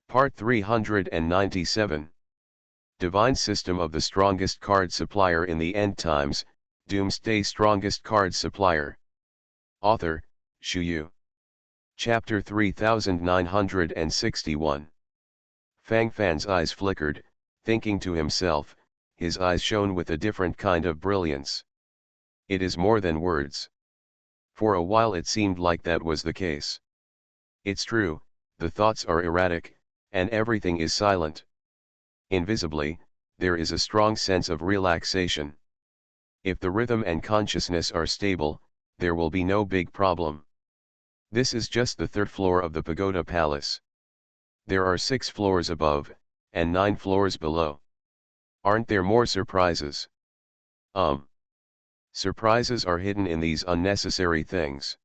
Part 397. Divine System of the Strongest Card Supplier in the End Times, Doomsday Strongest Card Supplier. Author, Shu Yu. Chapter 3961. Fang Fan's eyes flickered, thinking to himself, his eyes shone with a different kind of brilliance. It is more than words. For a while it seemed like that was the case. It's true, the thoughts are erratic, and everything is silent. Invisibly, there is a strong sense of relaxation. If the rhythm and consciousness are stable, there will be no big problem. This is just the third floor of the Pagoda Palace. There are 6 floors above, and 9 floors below. Aren't there more surprises? Surprises are hidden in these unnecessary things.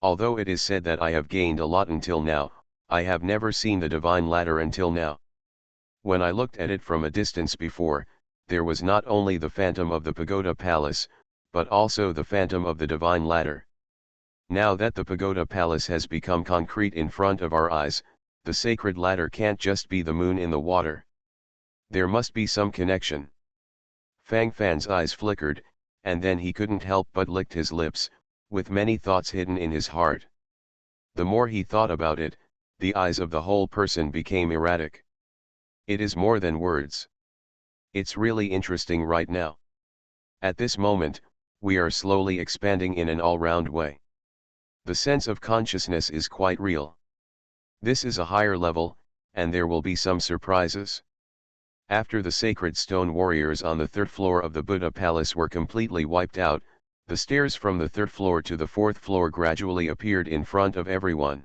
Although it is said that I have gained a lot until now, I have never seen the divine ladder until now. When I looked at it from a distance before, there was not only the phantom of the Pagoda Palace, but also the phantom of the divine ladder. Now that the Pagoda Palace has become concrete in front of our eyes, the sacred ladder can't just be the moon in the water. There must be some connection. Fang Fan's eyes flickered, and then he couldn't help but licked his lips, with many thoughts hidden in his heart. The more he thought about it, the eyes of the whole person became erratic. It is more than words. It's really interesting right now. At this moment, we are slowly expanding in an all-round way. The sense of consciousness is quite real. This is a higher level, and there will be some surprises. After the sacred stone warriors on the 3rd floor of the Buddha Palace were completely wiped out, the stairs from the 3rd floor to the 4th floor gradually appeared in front of everyone.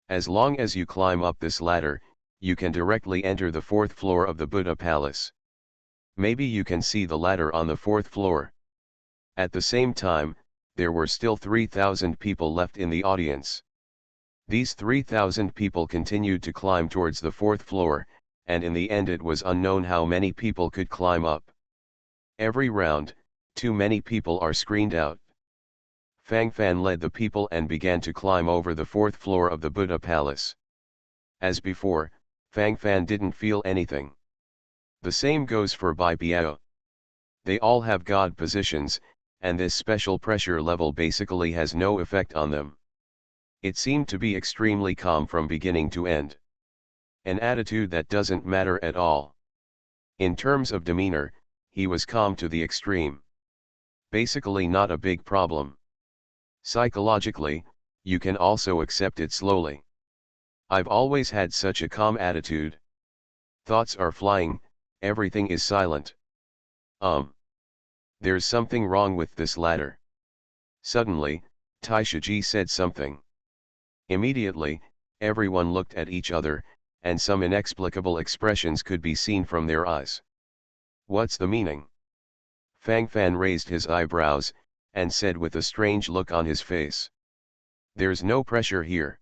As long as you climb up this ladder, you can directly enter the 4th floor of the Buddha Palace. Maybe you can see the ladder on the 4th floor. At the same time, there were still 3,000 people left in the audience. These 3,000 people continued to climb towards the 4th floor, and in the end it was unknown how many people could climb up. Every round, too many people are screened out. Fang Fan led the people and began to climb over the 4th floor of the Buddha Palace. As before, Fang Fan didn't feel anything. The same goes for Bai Piao. They all have God positions, and this special pressure level basically has no effect on them. It seemed to be extremely calm from beginning to end. An attitude that doesn't matter at all. In terms of demeanor, he was calm to the extreme. Basically not a big problem. Psychologically, you can also accept it slowly. I've always had such a calm attitude. Thoughts are flying, everything is silent. There's something wrong with this ladder. Suddenly, Tai Shiji said something. Immediately, everyone looked at each other, and some inexplicable expressions could be seen from their eyes. What's the meaning? Fang Fan raised his eyebrows, and said with a strange look on his face. There's no pressure here.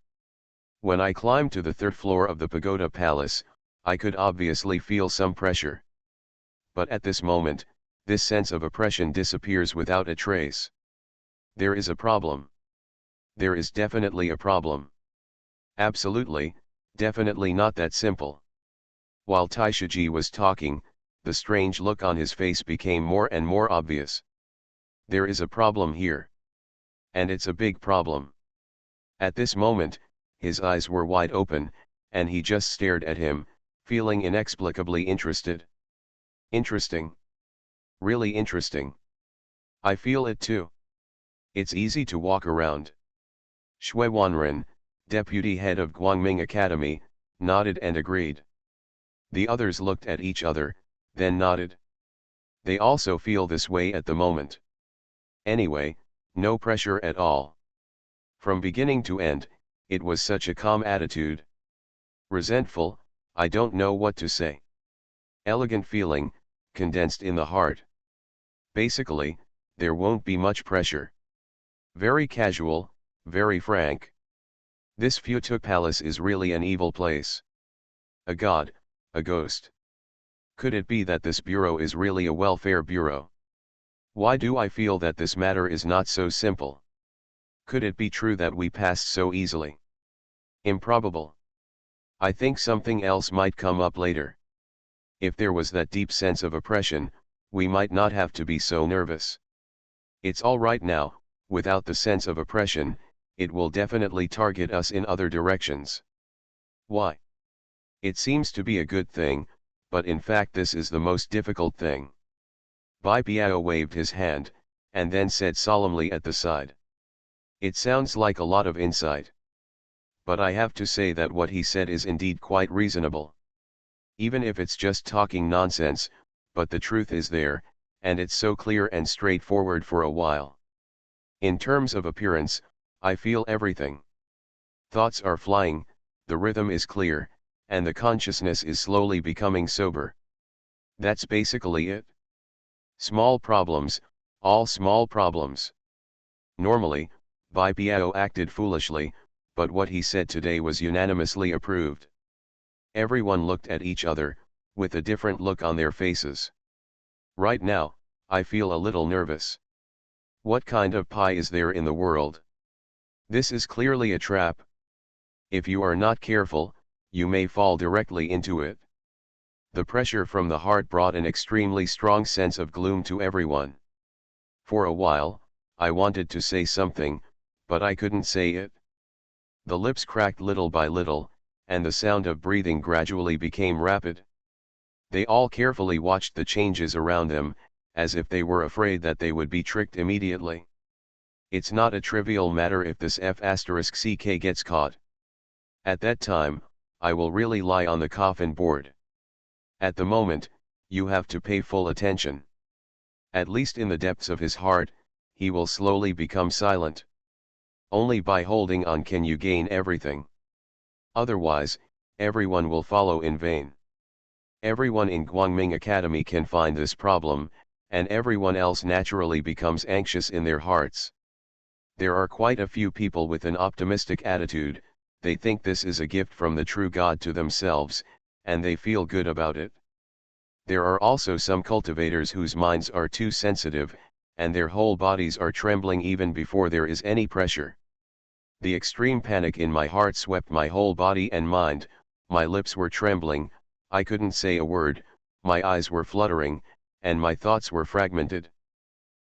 When I climbed to the 3rd floor of the Pagoda Palace, I could obviously feel some pressure. But at this moment, this sense of oppression disappears without a trace. There is a problem. There is definitely a problem. Absolutely, definitely not that simple. While Tai Shiji was talking, the strange look on his face became more and more obvious. There is a problem here. And it's a big problem. At this moment, his eyes were wide open, and he just stared at him, feeling inexplicably interested. Interesting. Really interesting. I feel it too. It's easy to walk around. Shui Wanren, deputy head of Guangming Academy, nodded and agreed. The others looked at each other, then nodded. They also feel this way at the moment. Anyway, no pressure at all. From beginning to end, it was such a calm attitude. Resentful, I don't know what to say. Elegant feeling, condensed in the heart. Basically, there won't be much pressure. Very casual, very frank. This Futu Palace is really an evil place. A god, a ghost. Could it be that this bureau is really a welfare bureau? Why do I feel that this matter is not so simple? Could it be true that we passed so easily? Improbable. I think something else might come up later. If there was that deep sense of oppression, we might not have to be so nervous. It's all right now. Without the sense of oppression, it will definitely target us in other directions. Why? It seems to be a good thing, but in fact this is the most difficult thing. Bai Biao waved his hand, and then said solemnly at the side. It sounds like a lot of insight. But I have to say that what he said is indeed quite reasonable. Even if it's just talking nonsense, but the truth is there, and it's so clear and straightforward for a while. In terms of appearance, I feel everything. Thoughts are flying, the rhythm is clear, and the consciousness is slowly becoming sober. That's basically it. Small problems, all small problems. Normally, Bai Biao acted foolishly, but what he said today was unanimously approved. Everyone looked at each other, with a different look on their faces. Right now, I feel a little nervous. What kind of pie is there in the world? This is clearly a trap. If you are not careful, you may fall directly into it. The pressure from the heart brought an extremely strong sense of gloom to everyone. For a while, I wanted to say something, but I couldn't say it. The lips cracked little by little, and the sound of breathing gradually became rapid. They all carefully watched the changes around them, as if they were afraid that they would be tricked immediately. It's not a trivial matter if this F***ck gets caught. At that time, I will really lie on the coffin board. At the moment, you have to pay full attention. At least in the depths of his heart, he will slowly become silent. Only by holding on can you gain everything. Otherwise, everyone will follow in vain. Everyone in Guangming Academy can find this problem, and everyone else naturally becomes anxious in their hearts. There are quite a few people with an optimistic attitude. They think this is a gift from the true God to themselves, and they feel good about it. There are also some cultivators whose minds are too sensitive, and their whole bodies are trembling even before there is any pressure. The extreme panic in my heart swept my whole body and mind, my lips were trembling, I couldn't say a word, my eyes were fluttering, and my thoughts were fragmented.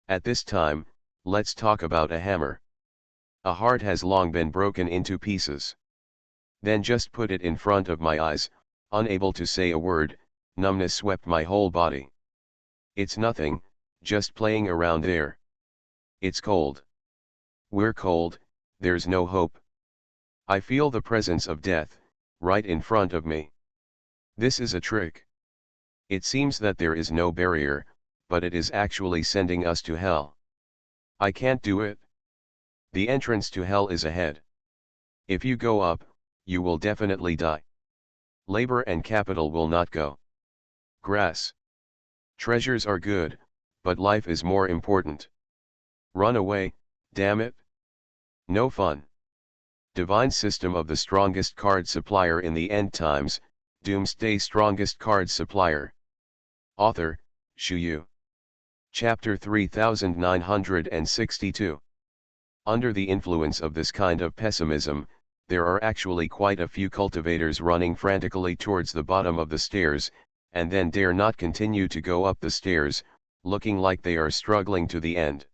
At this time, let's talk about a hammer. A heart has long been broken into pieces. Then just put it in front of my eyes, unable to say a word, numbness swept my whole body. It's nothing, just playing around there. It's cold. We're cold, there's no hope. I feel the presence of death, right in front of me. This is a trick. It seems that there is no barrier, but it is actually sending us to hell. I can't do it. The entrance to hell is ahead. If you go up, you will definitely die. Labor and capital will not go. Grass. Treasures are good, but life is more important. Run away, damn it. No fun. Divine system of the strongest card supplier in the end times, Doomsday strongest card supplier. Author, Shu Yu. Chapter 3962. Under the influence of this kind of pessimism, there are actually quite a few cultivators running frantically towards the bottom of the stairs, and then dare not continue to go up the stairs, looking like they are struggling to the end.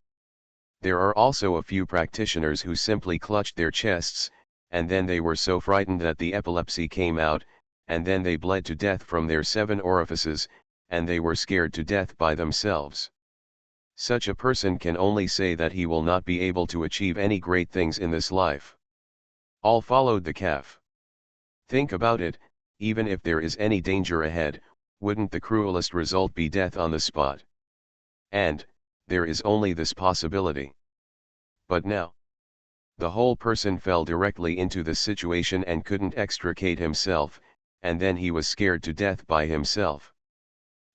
There are also a few practitioners who simply clutched their chests, and then they were so frightened that the epilepsy came out, and then they bled to death from their 7 orifices, and they were scared to death by themselves. Such a person can only say that he will not be able to achieve any great things in this life. All followed the calf. Think about it, even if there is any danger ahead, wouldn't the cruelest result be death on the spot? And, there is only this possibility. But now, the whole person fell directly into the situation and couldn't extricate himself, and then he was scared to death by himself.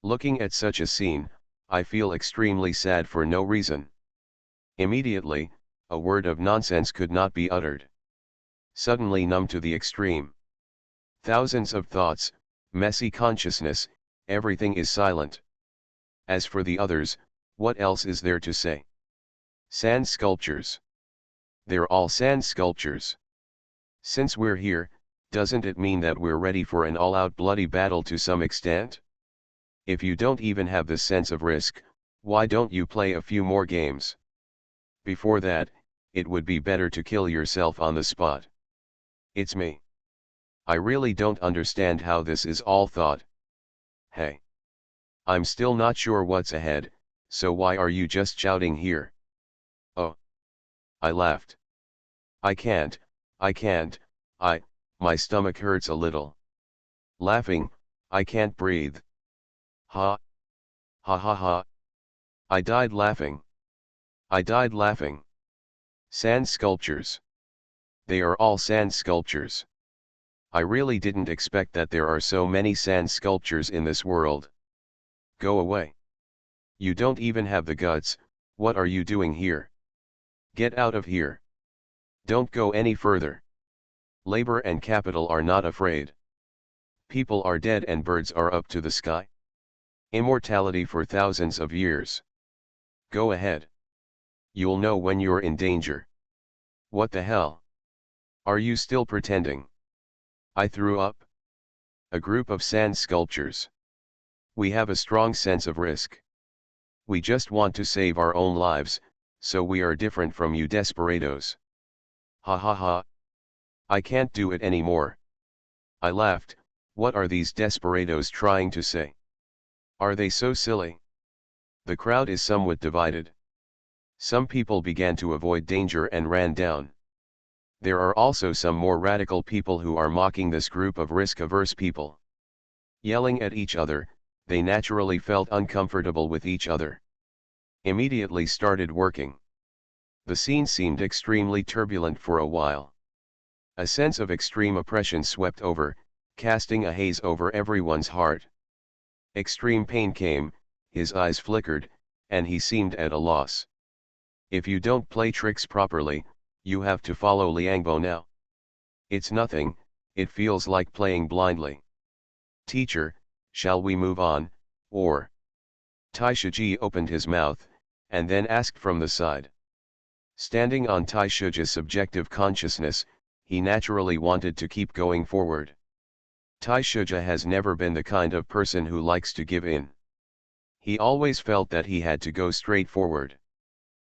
Looking at such a scene, I feel extremely sad for no reason. Immediately, a word of nonsense could not be uttered. Suddenly numb to the extreme. Thousands of thoughts, messy consciousness, everything is silent. As for the others, what else is there to say? Sand sculptures. They're all sand sculptures. Since we're here, Doesn't it mean that we're ready for an all-out bloody battle to some extent? If you don't even have this sense of risk, why don't you play a few more games? Before that, it would be better to kill yourself on the spot. It's me. I really don't understand how this is all thought. Hey. I'm still not sure what's ahead, so why are you just shouting here? Oh. I laughed. I can't, my stomach hurts a little. Laughing, I can't breathe. Ha. Ha ha ha. I died laughing. I died laughing. Sand sculptures. They are all sand sculptures. I really didn't expect that there are so many sand sculptures in this world. Go away. You don't even have the guts. What are you doing here? Get out of here. Don't go any further. Labor and capital are not afraid. People are dead and birds are up to the sky. Immortality for thousands of years. Go ahead. You'll know when you're in danger. What the hell? Are you still pretending? I threw up. A group of sand sculptures. We have a strong sense of risk. We just want to save our own lives, so we are different from you desperados. Ha ha ha. I can't do it anymore. I laughed. What are these desperados trying to say? Are they so silly? The crowd is somewhat divided. Some people began to avoid danger and ran down. There are also some more radical people who are mocking this group of risk-averse people. Yelling at each other, they naturally felt uncomfortable with each other. Immediately started working. The scene seemed extremely turbulent for a while. A sense of extreme oppression swept over, casting a haze over everyone's heart. Extreme pain came, his eyes flickered, and he seemed at a loss. If you don't play tricks properly, you have to follow Liangbo now. It's nothing, it feels like playing blindly. Teacher, shall we move on, or? Tai Shiji opened his mouth, and then asked from the side. Standing on Tai Shiji's subjective consciousness, he naturally wanted to keep going forward. Tai Shiji has never been the kind of person who likes to give in. He always felt that he had to go straight forward.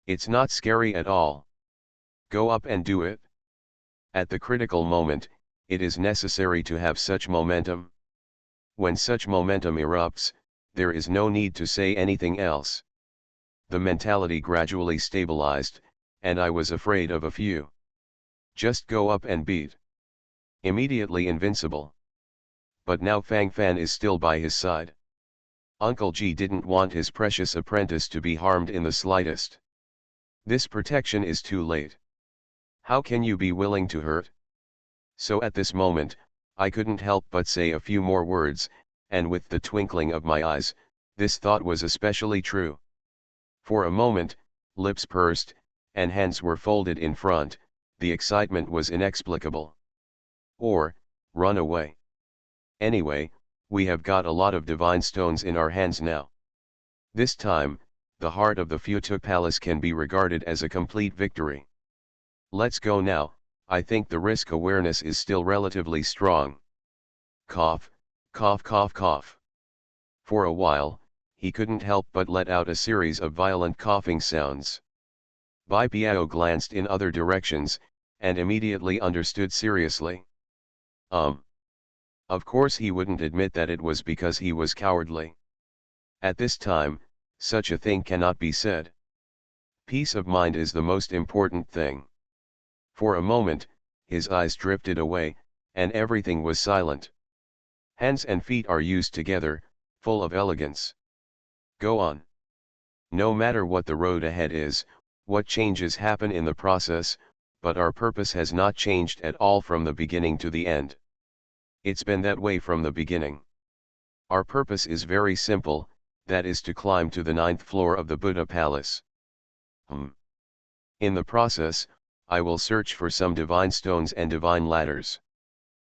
It's not scary at all. Go up and do it. At the critical moment, it is necessary to have such momentum. When such momentum erupts, there is no need to say anything else. The mentality gradually stabilized, and I was afraid of a few. Just go up and beat. Immediately invincible. But now Fang Fan is still by his side. Uncle Ji didn't want his precious apprentice to be harmed in the slightest. This protection is too late. How can you be willing to hurt? So at this moment, I couldn't help but say a few more words, and with the twinkling of my eyes, this thought was especially true. For a moment, lips pursed, and hands were folded in front, the excitement was inexplicable. Or, run away. Anyway, we have got a lot of divine stones in our hands now. This time, the heart of the Futu Palace can be regarded as a complete victory. Let's go now. I think the risk awareness is still relatively strong. Cough, cough cough cough. For a while, he couldn't help but let out a series of violent coughing sounds. Bai Piao glanced in other directions, and immediately understood seriously. Of course he wouldn't admit that it was because he was cowardly. At this time, such a thing cannot be said. Peace of mind is the most important thing. For a moment, his eyes drifted away, and everything was silent. Hands and feet are used together, full of elegance. Go on. No matter what the road ahead is, what changes happen in the process, but our purpose has not changed at all from the beginning to the end. It's been that way from the beginning. Our purpose is very simple, that is to climb to the 9th floor of the Buddha Palace. In the process, I will search for some divine stones and divine ladders.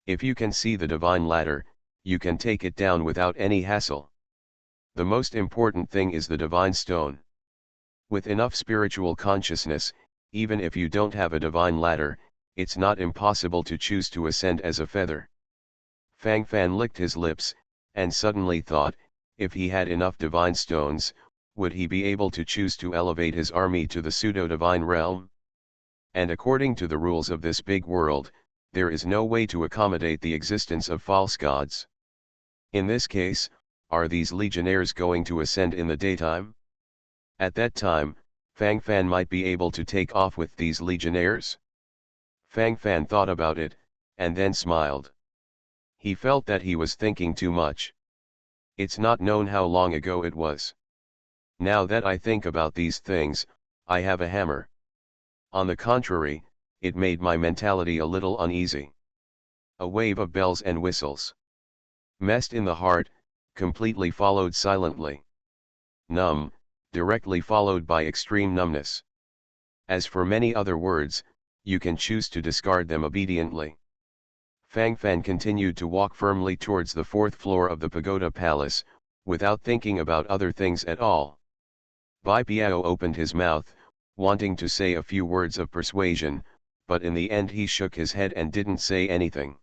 If you can see the divine ladder, you can take it down without any hassle. The most important thing is the divine stone. With enough spiritual consciousness, even if you don't have a divine ladder, it's not impossible to choose to ascend as a feather. Fang Fan licked his lips, and suddenly thought, if he had enough divine stones, would he be able to choose to elevate his army to the pseudo-divine realm? And according to the rules of this big world, there is no way to accommodate the existence of false gods. In this case, are these legionnaires going to ascend in the daytime? At that time, Fang Fan might be able to take off with these legionnaires. Fang Fan thought about it, and then smiled. He felt that he was thinking too much. It's not known how long ago it was. Now that I think about these things, I have a hammer. On the contrary, it made my mentality a little uneasy. A wave of bells and whistles. Messed in the heart, completely followed silently. Numb, directly followed by extreme numbness. As for many other words, you can choose to discard them obediently. Fang Fan continued to walk firmly towards the fourth floor of the pagoda palace, without thinking about other things at all. Bai Piao opened his mouth, wanting to say a few words of persuasion, but in the end he shook his head and didn't say anything.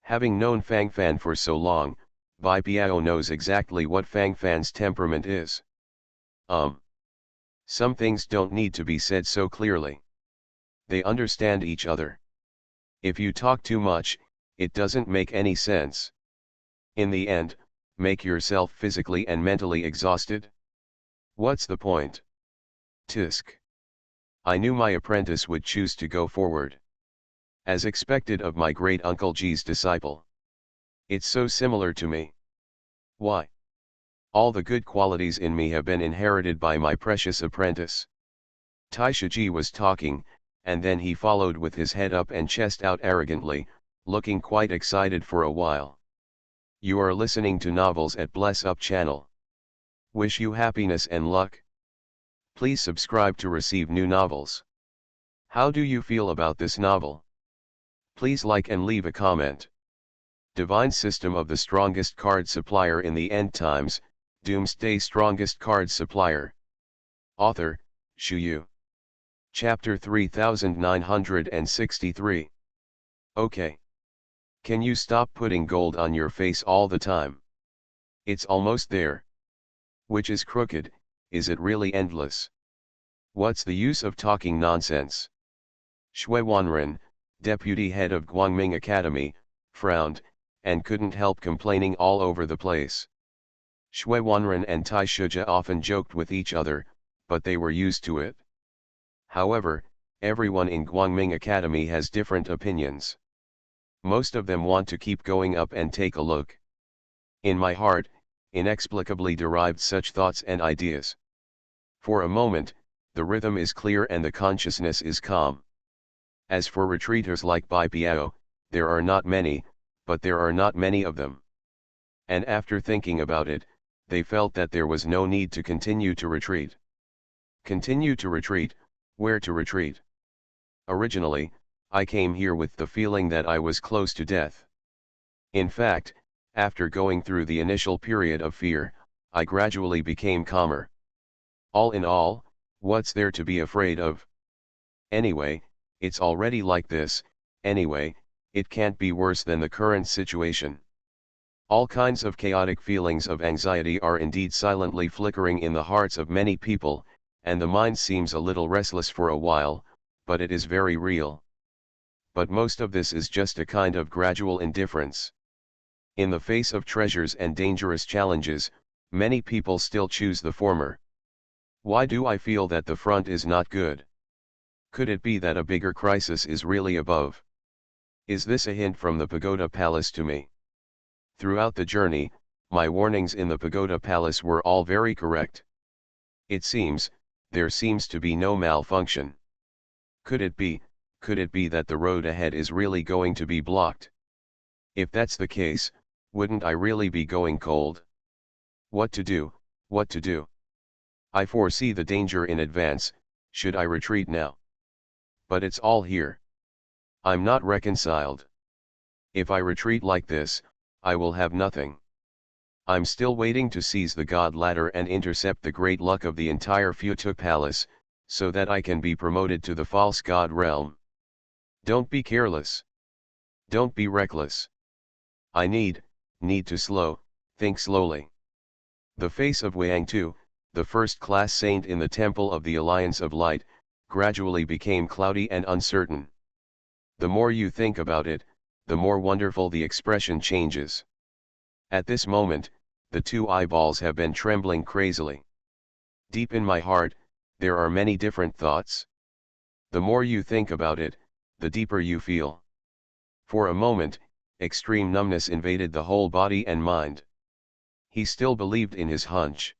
Having known Fang Fan for so long, Bai Piao knows exactly what Fang Fan's temperament is. Some things don't need to be said so clearly. They understand each other. If you talk too much, it doesn't make any sense. In the end, make yourself physically and mentally exhausted? What's the point? Tisk. I knew my apprentice would choose to go forward. As expected of my great uncle G's disciple. It's so similar to me. Why? All the good qualities in me have been inherited by my precious apprentice. Tai Shiji was talking, and then he followed with his head up and chest out arrogantly, looking quite excited for a while. You are listening to Novels at Bless Up channel. Wish you happiness and luck. Please subscribe to receive new novels. How do you feel about this novel? Please like and leave a comment. Divine System of the Strongest Card Supplier in the End Times, Doomsday Strongest Card Supplier. Author, Shu Yu. Chapter 3963. Okay. Can you stop putting gold on your face all the time? It's almost there. Which is crooked, is it really endless? What's the use of talking nonsense? Shui Wanren, deputy head of Guangming Academy, frowned, and couldn't help complaining all over the place. Shui Wanren and Tai Shijia often joked with each other, but they were used to it. However, everyone in Guangming Academy has different opinions. Most of them want to keep going up and take a look. In my heart, inexplicably derived such thoughts and ideas. For a moment, the rhythm is clear and the consciousness is calm. As for retreaters like Bai Piao, there are not many, but there are not many of them. And after thinking about it, they felt that there was no need to continue to retreat. Continue to retreat, where to retreat? Originally, I came here with the feeling that I was close to death. In fact, after going through the initial period of fear, I gradually became calmer. All in all, what's there to be afraid of? Anyway, it's already like this, anyway, it can't be worse than the current situation. All kinds of chaotic feelings of anxiety are indeed silently flickering in the hearts of many people, and the mind seems a little restless for a while, but it is very real. But most of this is just a kind of gradual indifference. In the face of treasures and dangerous challenges, many people still choose the former. Why do I feel that the front is not good? Could it be that a bigger crisis is really above? Is this a hint from the Pagoda Palace to me? Throughout the journey, my warnings in the Pagoda Palace were all very correct. It seems, there seems to be no malfunction. Could it be that the road ahead is really going to be blocked? If that's the case, wouldn't I really be going cold? What to do, what to do? I foresee the danger in advance, should I retreat now? But it's all here. I'm not reconciled. If I retreat like this, I will have nothing. I'm still waiting to seize the God Ladder and intercept the great luck of the entire Futu Palace, so that I can be promoted to the false God realm. Don't be careless. Don't be reckless. I need to think slowly. The face of Wang Tu, the first-class saint in the Temple of the Alliance of Light, gradually became cloudy and uncertain. The more you think about it, the more wonderful the expression changes. At this moment, the two eyeballs have been trembling crazily. Deep in my heart, there are many different thoughts. The more you think about it, the deeper you feel. For a moment, extreme numbness invaded the whole body and mind. He still believed in his hunch.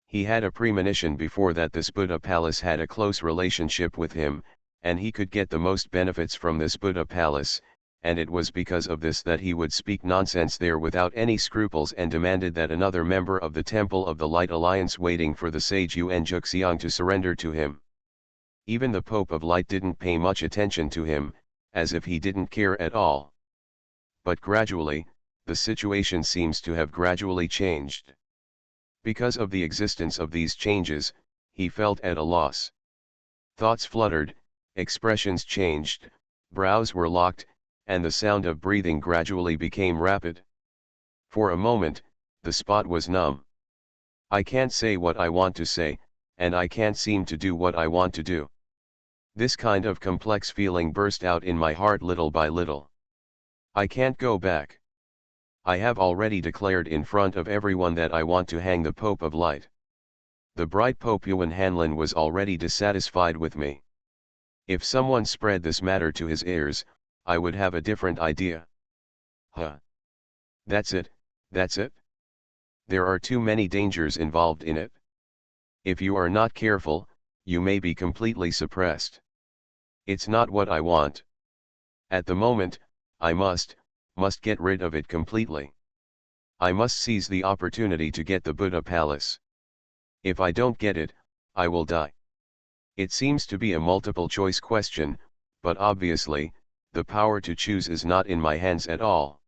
He had a premonition before that this Buddha palace had a close relationship with him, and he could get the most benefits from this Buddha palace, and it was because of this that he would speak nonsense there without any scruples and demanded that another member of the Temple of the Light Alliance waiting for the sage Yuan Juxiang to surrender to him. Even the Pope of Light didn't pay much attention to him, as if he didn't care at all. But gradually, the situation seems to have gradually changed. Because of the existence of these changes, he felt at a loss. Thoughts fluttered, expressions changed, brows were locked, and the sound of breathing gradually became rapid. For a moment, the spot was numb. I can't say what I want to say, and I can't seem to do what I want to do. This kind of complex feeling burst out in my heart little by little. I can't go back. I have already declared in front of everyone that I want to hang the Pope of Light. The bright Pope Yuan Hanlin was already dissatisfied with me. If someone spread this matter to his ears, I would have a different idea. That's it, that's it. There are too many dangers involved in it. If you are not careful, you may be completely suppressed. It's not what I want. At the moment, I must get rid of it completely. I must seize the opportunity to get the Buddha palace. If I don't get it, I will die. It seems to be a multiple choice question, but obviously, the power to choose is not in my hands at all.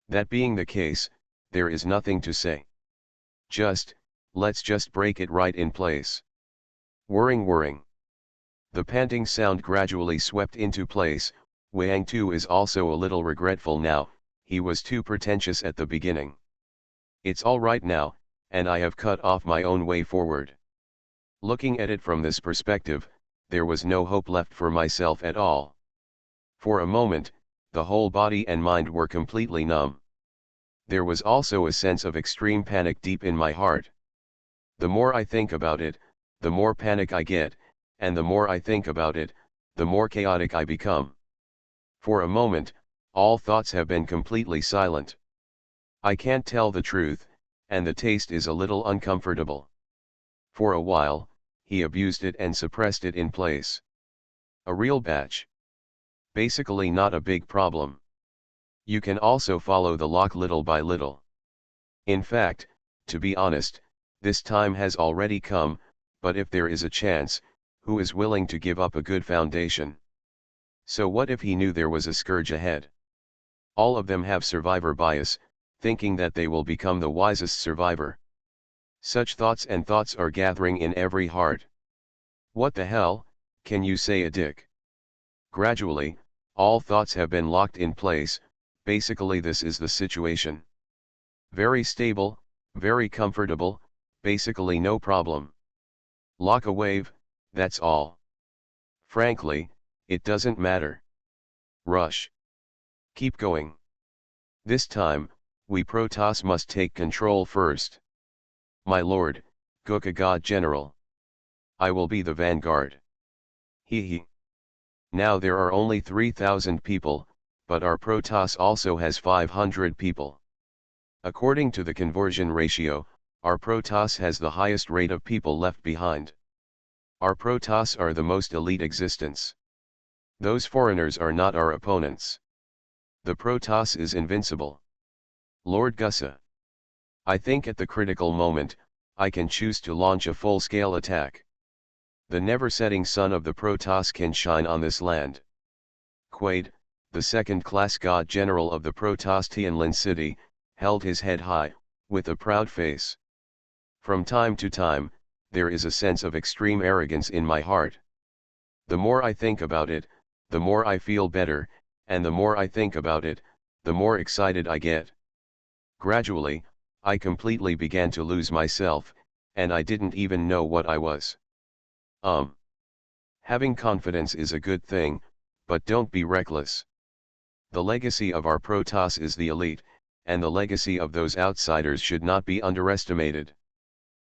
That being the case, there is nothing to say. Let's just break it right in place. Whirring. The panting sound gradually swept into place. Wang Tu is also a little regretful now, he was too pretentious at the beginning. It's all right now, and I have cut off my own way forward. Looking at it from this perspective, there was no hope left for myself at all. For a moment, the whole body and mind were completely numb. There was also a sense of extreme panic deep in my heart. The more I think about it, the more panic I get, and the more I think about it, the more chaotic I become. For a moment, all thoughts have been completely silent. I can't tell the truth, and the taste is a little uncomfortable. For a while, he abused it and suppressed it in place. A real batch. Basically not a big problem. You can also follow the lock little by little. In fact, to be honest, this time has already come, but if there is a chance, who is willing to give up a good foundation? So what if he knew there was a scourge ahead? All of them have survivor bias, thinking that they will become the wisest survivor. Such thoughts are gathering in every heart. What the hell, can you say a dick? Gradually, all thoughts have been locked in place. Basically this is the situation. Very stable, very comfortable, basically no problem. Lock a wave, that's all. Frankly, it doesn't matter. Rush. Keep going. This time, we Protoss must take control first. My lord, Goka God General. I will be the vanguard. Hee. Now there are only 3,000 people, but our Protoss also has 500 people. According to the conversion ratio, our Protoss has the highest rate of people left behind. Our Protoss are the most elite existence. Those foreigners are not our opponents. The Protoss is invincible. Lord Gussa. I think at the critical moment, I can choose to launch a full-scale attack. The never-setting sun of the Protoss can shine on this land. Quaid, the second-class god general of the Protoss Tianlin city, held his head high, with a proud face. From time to time, there is a sense of extreme arrogance in my heart. The more I think about it, the more I feel better, and the more I think about it, the more excited I get. Gradually, I completely began to lose myself, and I didn't even know what I was. Having confidence is a good thing, but don't be reckless. The legacy of our Protoss is the elite, and the legacy of those outsiders should not be underestimated.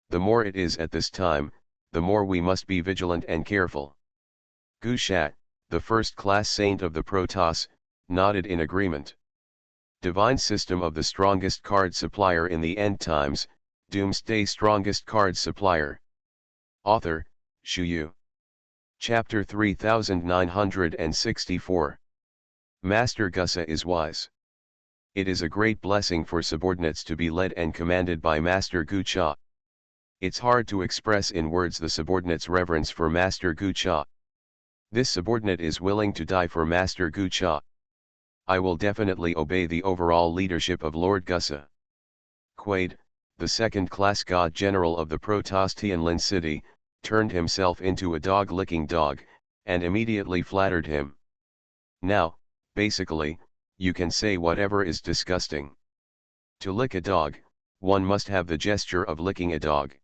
The more it is at this time, the more we must be vigilant and careful. Gushat, the first-class saint of the Protoss, nodded in agreement. Divine system of the strongest card supplier in the end times, Doomsday strongest card supplier. Author, Shuyu. Chapter 3964. Master Gusa is wise. It is a great blessing for subordinates to be led and commanded by Master Gucha. It's hard to express in words the subordinate's reverence for Master Gucha. This subordinate is willing to die for Master Gucha. I will definitely obey the overall leadership of Lord Gusa. Quaid, the second-class god general of the Protoss Tianlin city, turned himself into a dog-licking dog, and immediately flattered him. Now, basically, you can say whatever is disgusting. To lick a dog, one must have the gesture of licking a dog.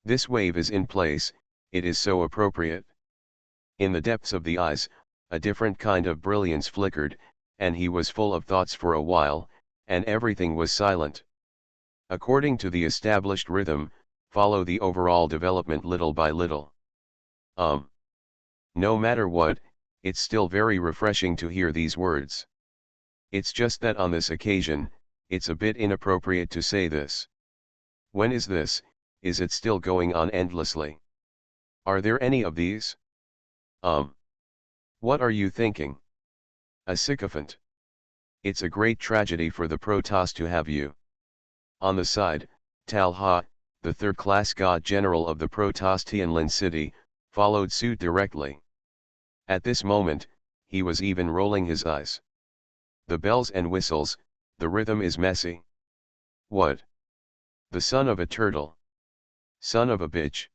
This wave is in place, it is so appropriate. In the depths of the eyes, a different kind of brilliance flickered, and he was full of thoughts for a while, and everything was silent. According to the established rhythm, follow the overall development little by little. No matter what, it's still very refreshing to hear these words. It's just that on this occasion, it's a bit inappropriate to say this. When is this? Is it still going on endlessly? Are there any of these? What are you thinking? A sycophant. It's a great tragedy for the Protoss to have you. On the side, Talha, the third-class god general of the Protoss Tianlin city, followed suit directly. At this moment, he was even rolling his eyes. The bells and whistles, the rhythm is messy. What? The son of a turtle. Son of a bitch.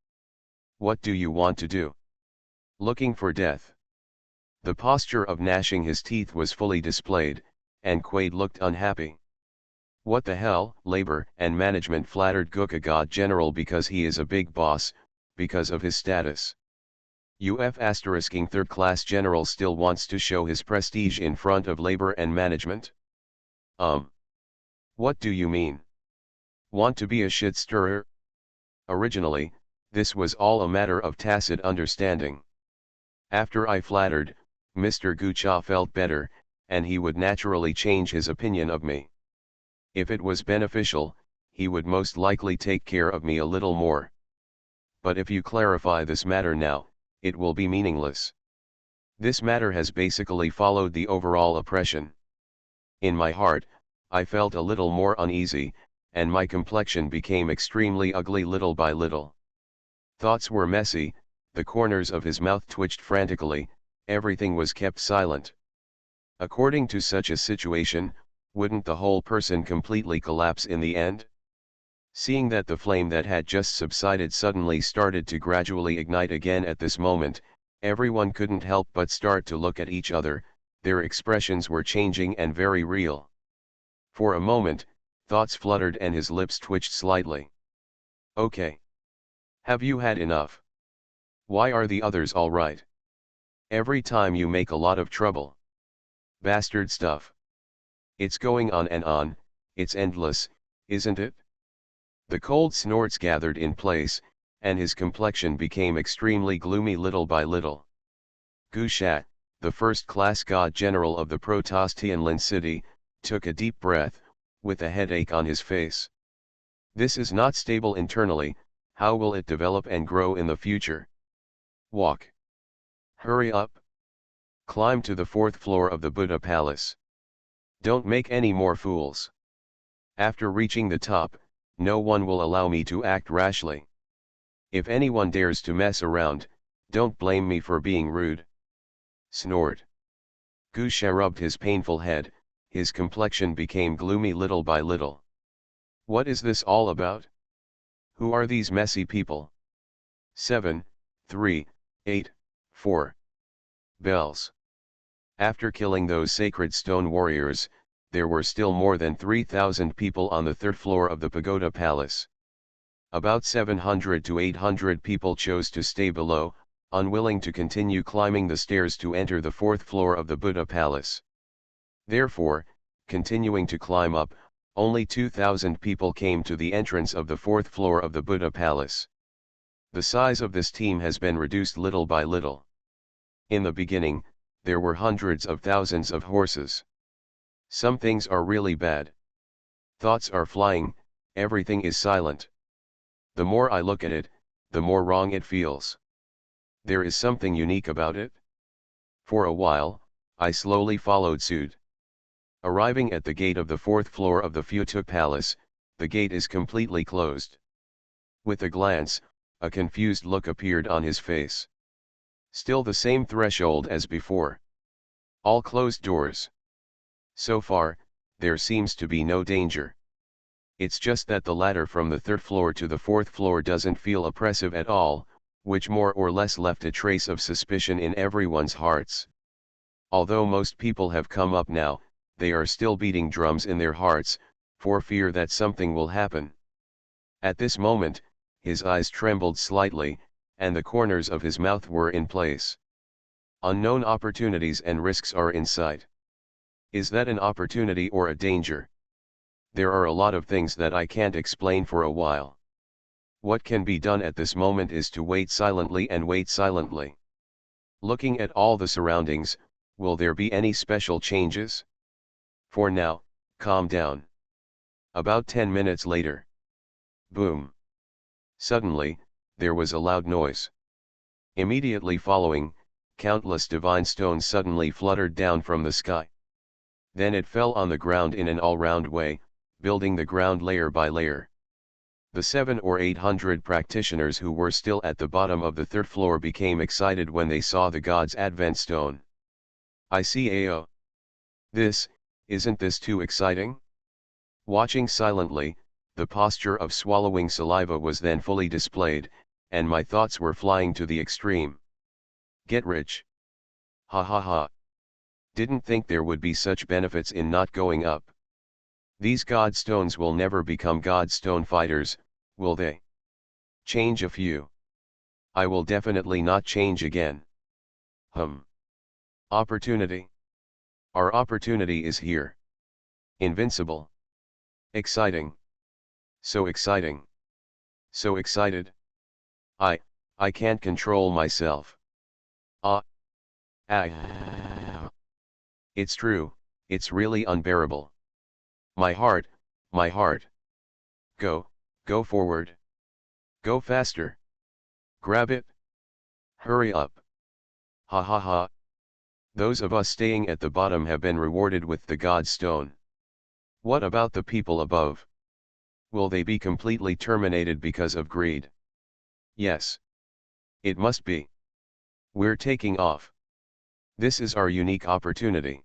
What do you want to do? Looking for death. The posture of gnashing his teeth was fully displayed, and Quaid looked unhappy. What the hell? Labor and management flattered Guka God General because he is a big boss, because of his status. King third-class general still wants to show his prestige in front of labor and management? What do you mean? Want to be a shit stirrer? Originally, this was all a matter of tacit understanding. After I flattered, Mr. Gucha felt better, and he would naturally change his opinion of me. If it was beneficial, he would most likely take care of me a little more. But if you clarify this matter now, it will be meaningless. This matter has basically followed the overall oppression. In my heart, I felt a little more uneasy, and my complexion became extremely ugly little by little. Thoughts were messy, the corners of his mouth twitched frantically, everything was kept silent. According to such a situation, wouldn't the whole person completely collapse in the end? Seeing that the flame that had just subsided suddenly started to gradually ignite again at this moment, everyone couldn't help but start to look at each other, their expressions were changing and very real. For a moment, thoughts fluttered and his lips twitched slightly. Okay. Have you had enough? Why are the others all right? Every time you make a lot of trouble. Bastard stuff. It's going on and on, it's endless, isn't it? The cold snorts gathered in place, and his complexion became extremely gloomy little by little. Gushat, the first-class god general of the Protoss Tianlin city, took a deep breath, with a headache on his face. This is not stable internally, how will it develop and grow in the future? Walk. Hurry up. Climb to the 4th floor of the Buddha Palace. Don't make any more fools. After reaching the top, no one will allow me to act rashly. If anyone dares to mess around, don't blame me for being rude. Snort. Gusha rubbed his painful head, his complexion became gloomy little by little. What is this all about? Who are these messy people? 7, 3, 8, 4. Bells. After killing those sacred stone warriors, there were still more than 3,000 people on the third floor of the pagoda palace. About 700 to 800 people chose to stay below, unwilling to continue climbing the stairs to enter the fourth floor of the Buddha palace. Therefore, continuing to climb up, only 2,000 people came to the entrance of the fourth floor of the Buddha palace. The size of this team has been reduced little by little. In the beginning, there were hundreds of thousands of horses. Some things are really bad. Thoughts are flying, everything is silent. The more I look at it, the more wrong it feels. There is something unique about it. For a while, I slowly followed suit. Arriving at the gate of the fourth floor of the Futuk Palace, the gate is completely closed. With a glance, a confused look appeared on his face. Still the same threshold as before. All closed doors. So far, there seems to be no danger. It's just that the ladder from the third floor to the fourth floor doesn't feel oppressive at all, which more or less left a trace of suspicion in everyone's hearts. Although most people have come up now, they are still beating drums in their hearts, for fear that something will happen. At this moment, his eyes trembled slightly, and the corners of his mouth were in place. Unknown opportunities and risks are in sight. Is that an opportunity or a danger? There are a lot of things that I can't explain for a while. What can be done at this moment is to wait silently and wait silently. Looking at all the surroundings, will there be any special changes? For now, calm down. About 10 minutes later. Boom. Suddenly, there was a loud noise. Immediately following, countless divine stones suddenly fluttered down from the sky. Then it fell on the ground in an all-round way, building the ground layer by layer. The 700 or 800 practitioners who were still at the bottom of the third floor became excited when they saw the god's advent stone. I see AO. Isn't this too exciting? Watching silently, the posture of swallowing saliva was then fully displayed, and my thoughts were flying to the extreme. Get rich. Ha ha ha. Didn't think there would be such benefits in not going up. These god stones will never become god stone fighters, will they? Change a few. I will definitely not change again. Opportunity. Our opportunity is here. Invincible. Exciting. So exciting. So excited. I can't control myself. It's true, it's really unbearable. My heart. Go forward. Go faster. Grab it. Hurry up. Ha ha ha. Those of us staying at the bottom have been rewarded with the God Stone. What about the people above? Will they be completely terminated because of greed? Yes. It must be. We're taking off. This is our unique opportunity.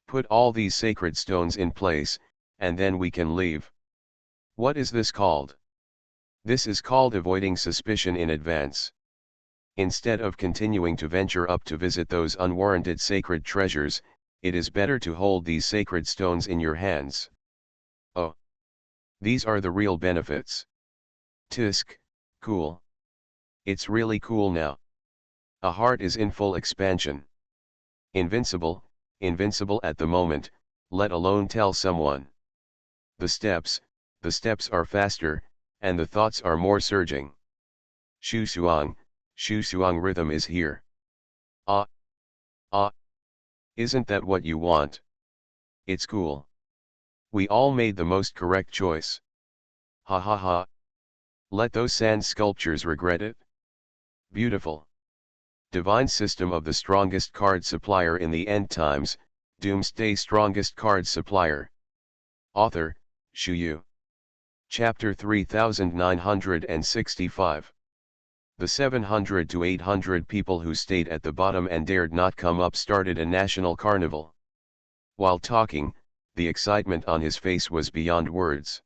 Put all these sacred stones in place, and then we can leave. What is this called? This is called avoiding suspicion in advance. Instead of continuing to venture up to visit those unwarranted sacred treasures, it is better to hold these sacred stones in your hands. Oh. These are the real benefits. Tisk, cool. It's really cool now. A heart is in full expansion. Invincible at the moment, let alone tell someone. The steps are faster, and the thoughts are more surging. Shu Suang rhythm is here. Isn't that what you want? It's cool. We all made the most correct choice. Ha ha ha. Let those sand sculptures regret it. Beautiful. Divine system of the strongest card supplier in the end times, Doomsday strongest card supplier. Author, Shu Yu. Chapter 3965. The 700 to 800 people who stayed at the bottom and dared not come up started a national carnival. While talking, the excitement on his face was beyond words.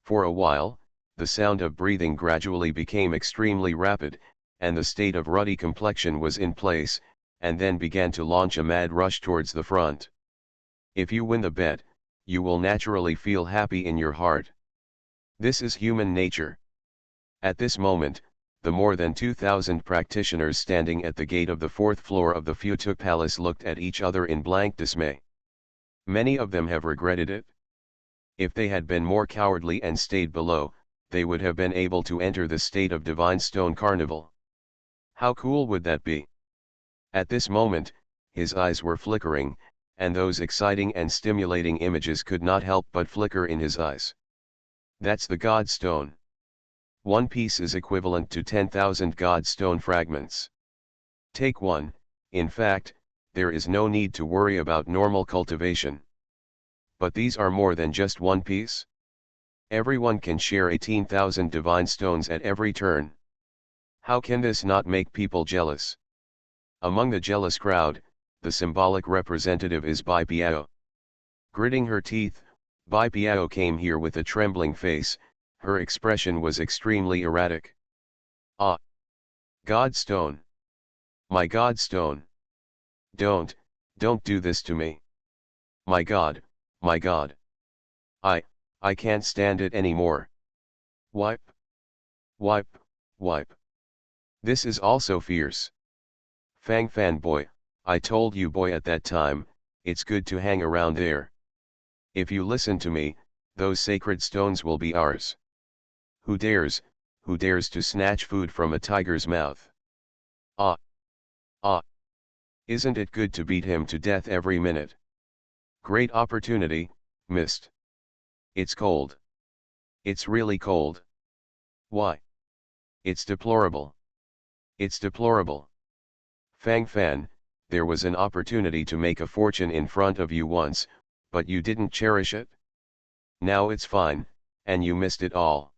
For a while, the sound of breathing gradually became extremely rapid, and the state of ruddy complexion was in place, and then began to launch a mad rush towards the front. If you win the bet, you will naturally feel happy in your heart. This is human nature. At this moment, the more than 2,000 practitioners standing at the gate of the fourth floor of the Futuk Palace looked at each other in blank dismay. Many of them have regretted it. If they had been more cowardly and stayed below, they would have been able to enter the state of Divine Stone Carnival. How cool would that be? At this moment, his eyes were flickering, and those exciting and stimulating images could not help but flicker in his eyes. That's the God Stone. One piece is equivalent to 10,000 God Stone fragments. Take one. In fact, there is no need to worry about normal cultivation. But these are more than just one piece. Everyone can share 18,000 divine stones at every turn. How can this not make people jealous? Among the jealous crowd, the symbolic representative is Bai Piao. Gritting her teeth, Bai Piao came here with a trembling face. Her expression was extremely erratic. Ah! God Stone! My God Stone! Don't do this to me! My God, my God! I can't stand it anymore. Wipe! Wipe, wipe! This is also fierce. Fang Fan boy, I told you boy at that time, it's good to hang around there. If you listen to me, those sacred stones will be ours. Who dares to snatch food from a tiger's mouth? Ah! Ah! Isn't it good to beat him to death every minute? Great opportunity, missed. It's cold. It's really cold. Why? It's deplorable. It's deplorable. Fang Fan, there was an opportunity to make a fortune in front of you once, but you didn't cherish it? Now it's fine, and you missed it all.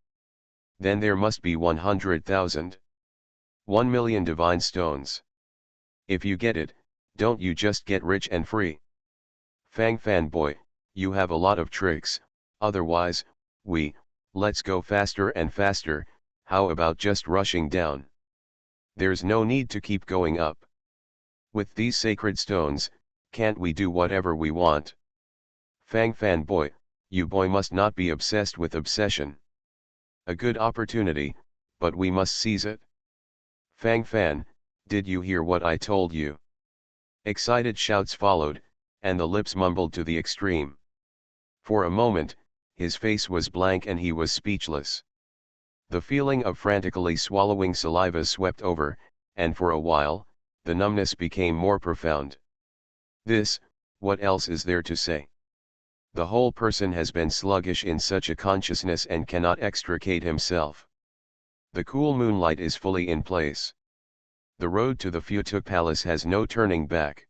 Then there must be 100,000. 1,000,000 divine stones. If you get it, don't you just get rich and free? Fang Fan boy, you have a lot of tricks, otherwise, let's go faster and faster. How about just rushing down? There's no need to keep going up. With these sacred stones, can't we do whatever we want? Fang Fan boy, you boy must not be obsessed with obsession. A good opportunity, but we must seize it. Fang Fan, did you hear what I told you? Excited shouts followed, and the lips mumbled to the extreme. For a moment, his face was blank and he was speechless. The feeling of frantically swallowing saliva swept over, and for a while, the numbness became more profound. What else is there to say? The whole person has been sluggish in such a consciousness and cannot extricate himself. The cool moonlight is fully in place. The road to the Futuk Palace has no turning back.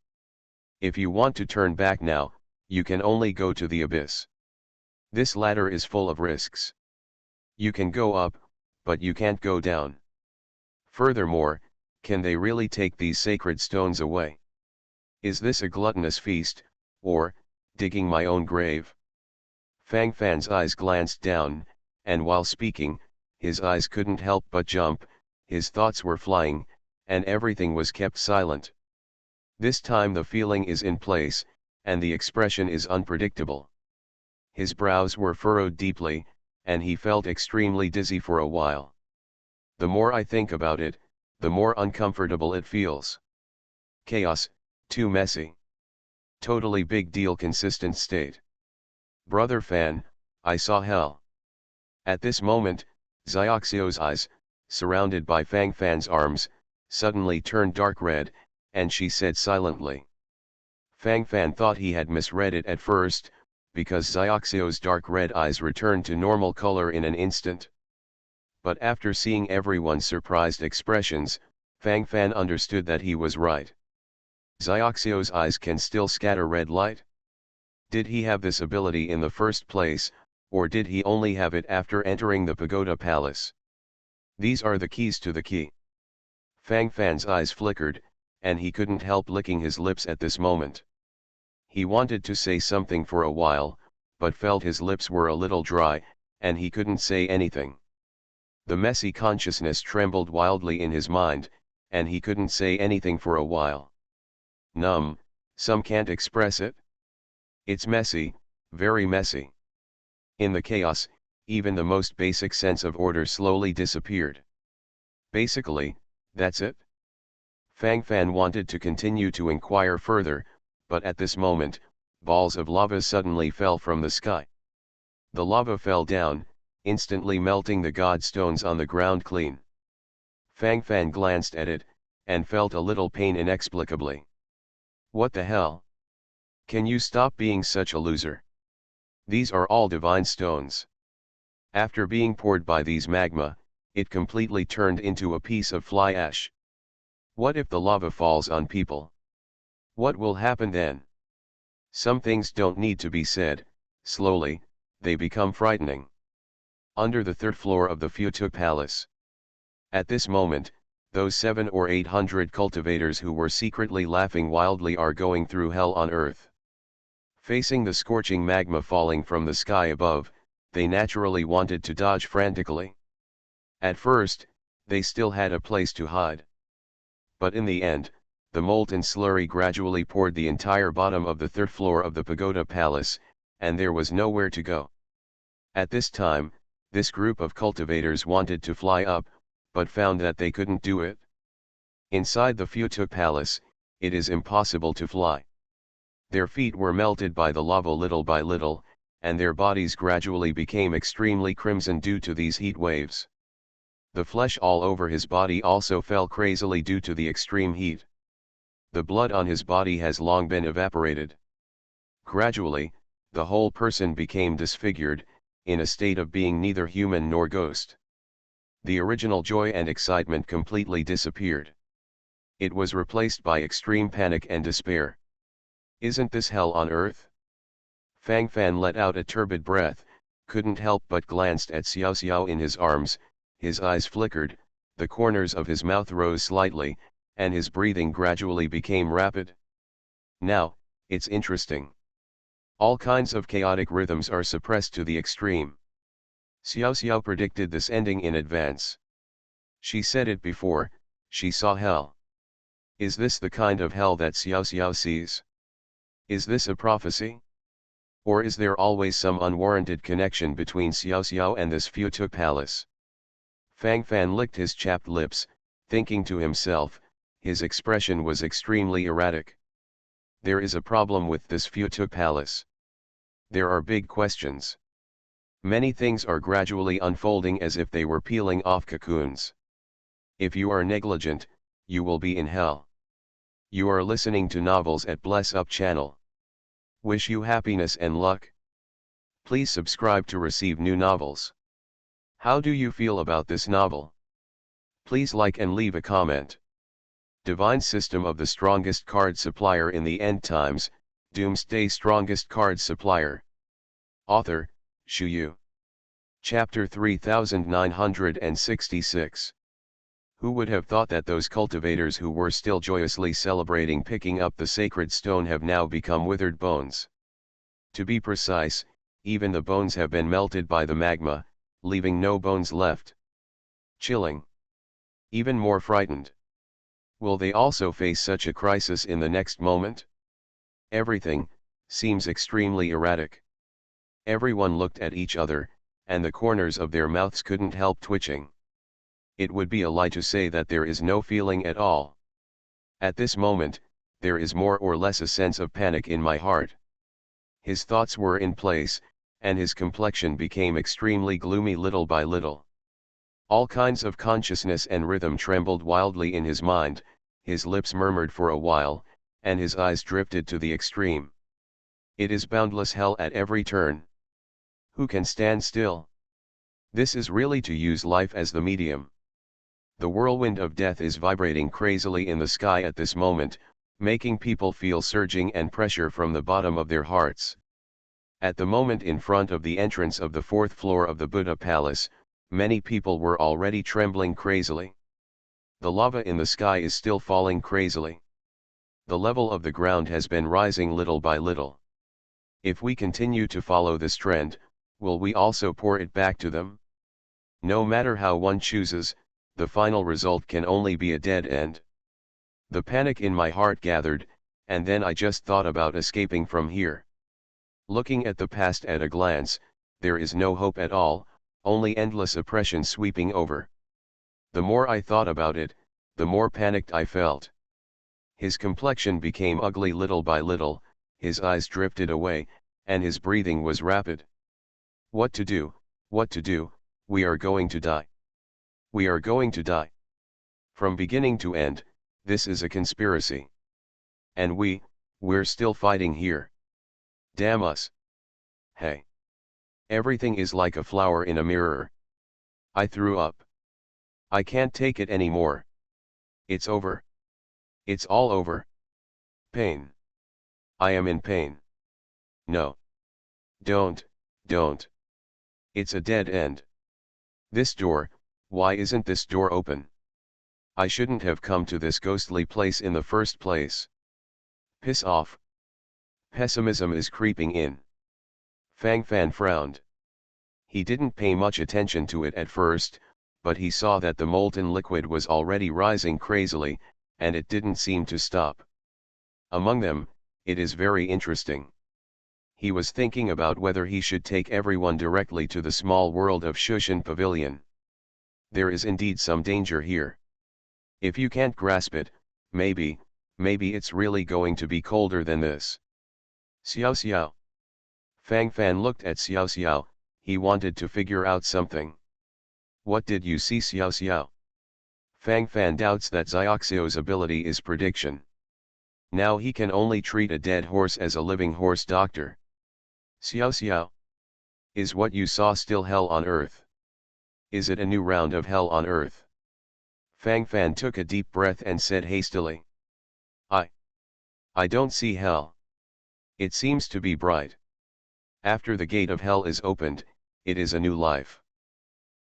If you want to turn back now, you can only go to the abyss. This ladder is full of risks. You can go up, but you can't go down. Furthermore, can they really take these sacred stones away? Is this a gluttonous feast, or digging my own grave? Fang Fan's eyes glanced down, and while speaking, his eyes couldn't help but jump, his thoughts were flying, and everything was kept silent. This time the feeling is in place, and the expression is unpredictable. His brows were furrowed deeply, and he felt extremely dizzy for a while. The more I think about it, the more uncomfortable it feels. Chaos, too messy. Totally big deal consistent state. Brother Fan, I saw hell. At this moment, Xiaoxio's eyes, surrounded by Fang Fan's arms, suddenly turned dark red, and she said silently. Fang Fan thought he had misread it at first, because Xiaoxio's dark red eyes returned to normal color in an instant. But after seeing everyone's surprised expressions, Fang Fan understood that he was right. Xiaoxio's eyes can still scatter red light? Did he have this ability in the first place, or did he only have it after entering the Pagoda Palace? These are the keys to the key. Fang Fan's eyes flickered, and he couldn't help licking his lips at this moment. He wanted to say something for a while, but felt his lips were a little dry, and he couldn't say anything. The messy consciousness trembled wildly in his mind, and he couldn't say anything for a while. numb, some can't express it. It's messy, very messy. In the chaos, even the most basic sense of order slowly disappeared. Basically, that's it. Fang Fan wanted to continue to inquire further, but at this moment, balls of lava suddenly fell from the sky. The lava fell down, instantly melting the god stones on the ground clean. Fang Fan glanced at it, and felt a little pain inexplicably. What the hell? Can you stop being such a loser? These are all divine stones. After being poured by these magma, it completely turned into a piece of fly ash. What if the lava falls on people? What will happen then? Some things don't need to be said, slowly, they become frightening. Under the third floor of the Futuk Palace. At this moment, those 700 or 800 cultivators who were secretly laughing wildly are going through hell on earth. Facing the scorching magma falling from the sky above, they naturally wanted to dodge frantically. At first, they still had a place to hide. But in the end, the molten slurry gradually poured the entire bottom of the third floor of the Pagoda Palace, and there was nowhere to go. At this time, this group of cultivators wanted to fly up, but found that they couldn't do it. Inside the Futuk Palace, it is impossible to fly. Their feet were melted by the lava little by little, and their bodies gradually became extremely crimson due to these heat waves. The flesh all over his body also fell crazily due to the extreme heat. The blood on his body has long been evaporated. Gradually, the whole person became disfigured, in a state of being neither human nor ghost. The original joy and excitement completely disappeared. It was replaced by extreme panic and despair. Isn't this hell on earth? Fang Fan let out a turbid breath, couldn't help but glanced at Xiao Xiao in his arms, his eyes flickered, the corners of his mouth rose slightly, and his breathing gradually became rapid. Now, it's interesting. All kinds of chaotic rhythms are suppressed to the extreme. Xiao Xiao predicted this ending in advance. She said it before, she saw hell. Is this the kind of hell that Xiao Xiao sees? Is this a prophecy? Or is there always some unwarranted connection between Xiao Xiao and this Futuk Palace? Fang Fan licked his chapped lips, thinking to himself, his expression was extremely erratic. There is a problem with this Futuk Palace. There are big questions. Many things are gradually unfolding as if they were peeling off cocoons. If you are negligent, you will be in hell. You are listening to novels at Bless Up channel. Wish you happiness and luck. Please subscribe to receive new novels. How do you feel about this novel? Please like and leave a comment. Divine System of the Strongest Card Supplier in the End Times, Doomsday Strongest Card Supplier. Author, Shu Yu. Chapter 3966. Who would have thought that those cultivators who were still joyously celebrating picking up the sacred stone have now become withered bones? To be precise, even the bones have been melted by the magma, leaving no bones left. Chilling. Even more frightened. Will they also face such a crisis in the next moment? Everything seems extremely erratic. Everyone looked at each other, and the corners of their mouths couldn't help twitching. It would be a lie to say that there is no feeling at all. At this moment, there is more or less a sense of panic in my heart. His thoughts were in place, and his complexion became extremely gloomy little by little. All kinds of consciousness and rhythm trembled wildly in his mind, his lips murmured for a while, and his eyes drifted to the extreme. It is boundless hell at every turn. Who can stand still? This is really to use life as the medium. The whirlwind of death is vibrating crazily in the sky at this moment, making people feel surging and pressure from the bottom of their hearts. At the moment in front of the entrance of the fourth floor of the Buddha Palace, many people were already trembling crazily. The lava in the sky is still falling crazily. The level of the ground has been rising little by little. If we continue to follow this trend, will we also pour it back to them? No matter how one chooses, the final result can only be a dead end. The panic in my heart gathered, and then I just thought about escaping from here. Looking at the past at a glance, there is no hope at all, only endless oppression sweeping over. The more I thought about it, the more panicked I felt. His complexion became ugly little by little, his eyes drifted away, and his breathing was rapid. What to do, what to do, we are going to die. We are going to die. From beginning to end, this is a conspiracy. And we're still fighting here. Damn us. Hey. Everything is like a flower in a mirror. I threw up. I can't take it anymore. It's over. It's all over. Pain. I am in pain. No. Don't. It's a dead end. This door, why isn't this door open? I shouldn't have come to this ghostly place in the first place. Piss off. Pessimism is creeping in. Fang Fan frowned. He didn't pay much attention to it at first, but he saw that the molten liquid was already rising crazily, and it didn't seem to stop. Among them, it is very interesting. He was thinking about whether he should take everyone directly to the small world of Shushan Pavilion. There is indeed some danger here. If you can't grasp it, maybe it's really going to be colder than this. Xiao Xiao. Fang Fan looked at Xiao Xiao, he wanted to figure out something. What did you see, Xiao Xiao? Fang Fan doubts that Xiaoxiao's ability is prediction. Now he can only treat a dead horse as a living horse doctor. Xiao Xiao. Is what you saw still hell on earth? Is it a new round of hell on earth? Fang Fan took a deep breath and said hastily. I don't see hell. It seems to be bright. After the gate of hell is opened, it is a new life.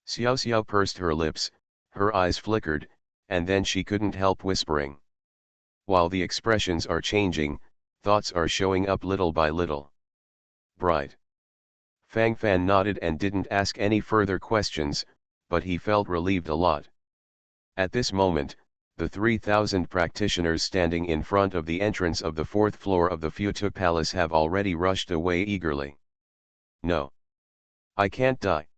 Xiao Xiao pursed her lips, her eyes flickered, and then she couldn't help whispering. While the expressions are changing, thoughts are showing up little by little. Bright. Fang Fan nodded and didn't ask any further questions, but he felt relieved a lot. At this moment, the 3,000 practitioners standing in front of the entrance of the 4th floor of the Futu Palace have already rushed away eagerly. No. I can't die.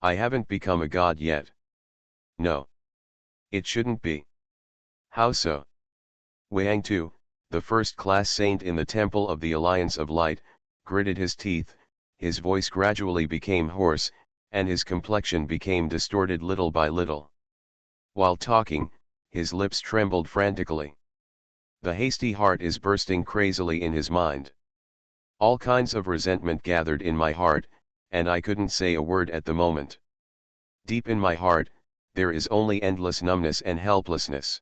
I haven't become a god yet. No. It shouldn't be. How so? Wang Tu, the first-class saint in the Temple of the Alliance of Light, gritted his teeth, his voice gradually became hoarse, and his complexion became distorted little by little. While talking, his lips trembled frantically. The hasty heart is bursting crazily in his mind. All kinds of resentment gathered in my heart, and I couldn't say a word at the moment. Deep in my heart, there is only endless numbness and helplessness.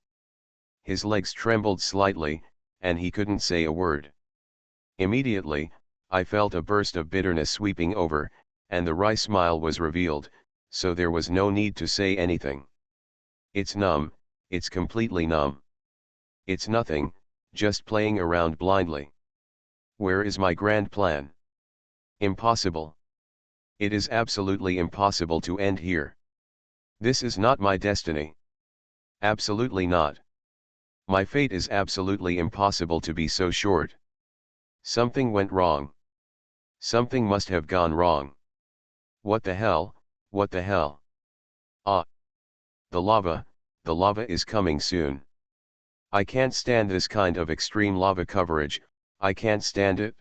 His legs trembled slightly, and he couldn't say a word. Immediately, I felt a burst of bitterness sweeping over, and the wry smile was revealed, so there was no need to say anything. It's numb, it's completely numb. It's nothing, just playing around blindly. Where is my grand plan? Impossible. It is absolutely impossible to end here. This is not my destiny. Absolutely not. My fate is absolutely impossible to be so short. Something went wrong. Something must have gone wrong. What the hell, what the hell? Ah! The lava is coming soon. I can't stand this kind of extreme lava coverage, I can't stand it.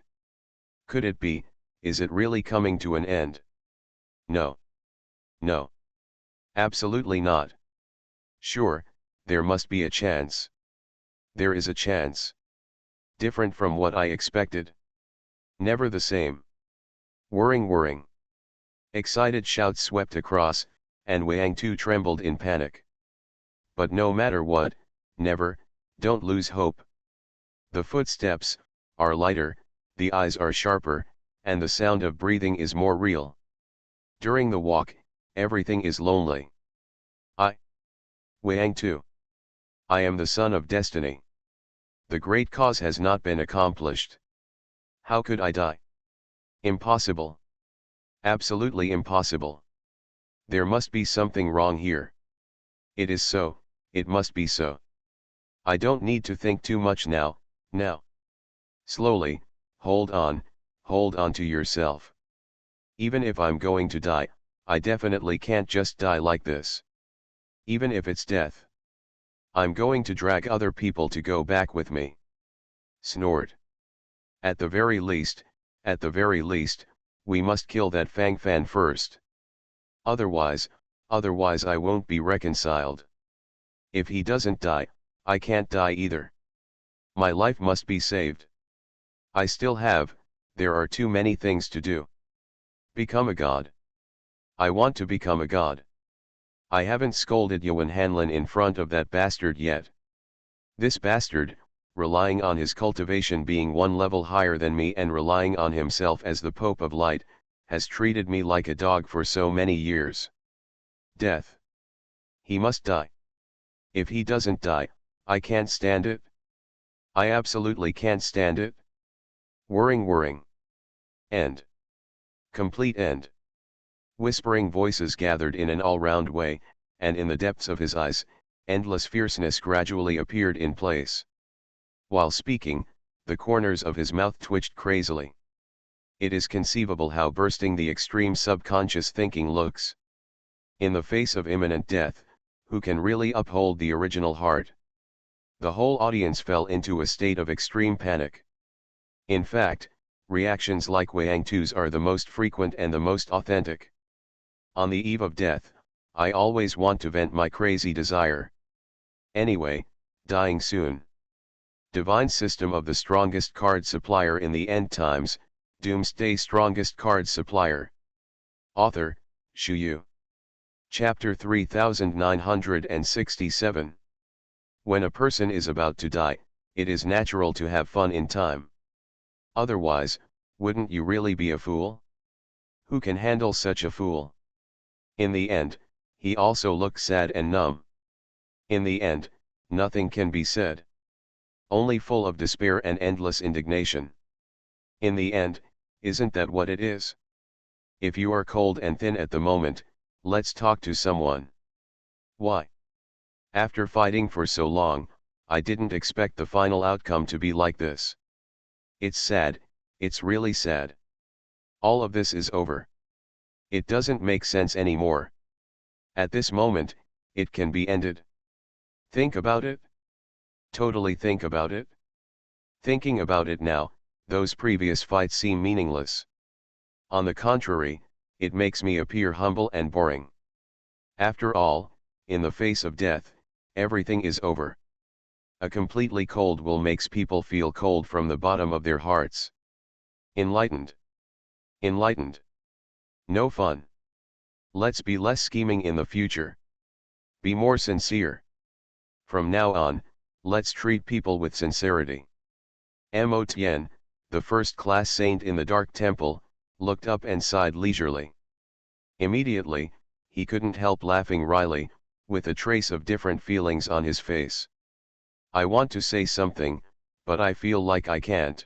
Could it be, is it really coming to an end? No. No. Absolutely not. Sure, there must be a chance. There is a chance. Different from what I expected. Never the same. Whirring. Excited shouts swept across, and Wang Tu trembled in panic. But no matter what, never, don't lose hope. The footsteps are lighter, the eyes are sharper, and the sound of breathing is more real. During the walk, everything is lonely. Wang Tu. I am the son of destiny. The great cause has not been accomplished. How could I die? Impossible. Absolutely impossible. There must be something wrong here. It is so, it must be so. I don't need to think too much now, Now. Slowly, hold on to yourself. Even if I'm going to die, I definitely can't just die like this. Even if it's death. I'm going to drag other people to go back with me. Snort. At the very least, we must kill that Fang Fan first. Otherwise I won't be reconciled. If he doesn't die, I can't die either. My life must be saved. There are too many things to do. Become a god. I want to become a god. I haven't scolded Yuan Hanlin in front of that bastard yet. This bastard, relying on his cultivation being one level higher than me and relying on himself as the Pope of Light, has treated me like a dog for so many years. Death. He must die. If he doesn't die, I can't stand it. I absolutely can't stand it. Whirring. End. Complete end. Whispering voices gathered in an all-round way, and in the depths of his eyes, endless fierceness gradually appeared in place. While speaking, the corners of his mouth twitched crazily. It is conceivable how bursting the extreme subconscious thinking looks. In the face of imminent death, who can really uphold the original heart? The whole audience fell into a state of extreme panic. In fact, reactions like Wang Tu's are the most frequent and the most authentic. On the eve of death, I always want to vent my crazy desire. Anyway, dying soon. Divine system of the strongest card supplier in the end times, Doomsday strongest card supplier. Author, Shu Yu. Chapter 3967. When a person is about to die, it is natural to have fun in time. Otherwise, wouldn't you really be a fool? Who can handle such a fool? In the end, he also looks sad and numb. In the end, nothing can be said. Only full of despair and endless indignation. In the end, isn't that what it is? If you are cold and thin at the moment, let's talk to someone. Why? After fighting for so long, I didn't expect the final outcome to be like this. It's sad, it's really sad. All of this is over. It doesn't make sense anymore. At this moment, it can be ended. Think about it. Totally think about it. Thinking about it now, those previous fights seem meaningless. On the contrary, it makes me appear humble and boring. After all, in the face of death, everything is over. A completely cold will makes people feel cold from the bottom of their hearts. Enlightened. No fun. Let's be less scheming in the future. Be more sincere. From now on, let's treat people with sincerity. Mo Tien, the first-class saint in the Dark Temple, looked up and sighed leisurely. Immediately, he couldn't help laughing wryly, with a trace of different feelings on his face. I want to say something, but I feel like I can't.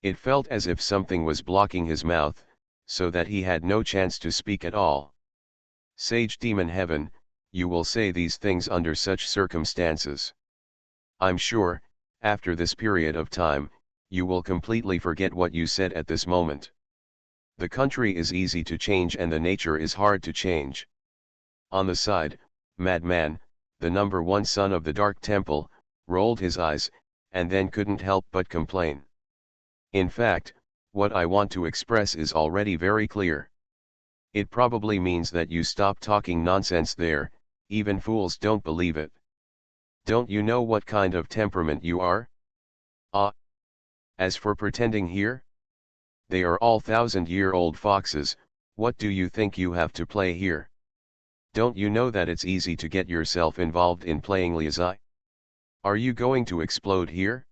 It felt as if something was blocking his mouth, so that he had no chance to speak at all. Sage Demon Heaven, you will say these things under such circumstances. I'm sure, after this period of time, you will completely forget what you said at this moment. The country is easy to change and the nature is hard to change. On the side, Madman, the number one son of the Dark Temple, rolled his eyes, and then couldn't help but complain. In fact, what I want to express is already very clear. It probably means that you stop talking nonsense there, even fools don't believe it. Don't you know what kind of temperament you are? Ah. As for pretending here? They are all 1,000-year-old foxes, what do you think you have to play here? Don't you know that it's easy to get yourself involved in playing Liazai? Are you going to explode here?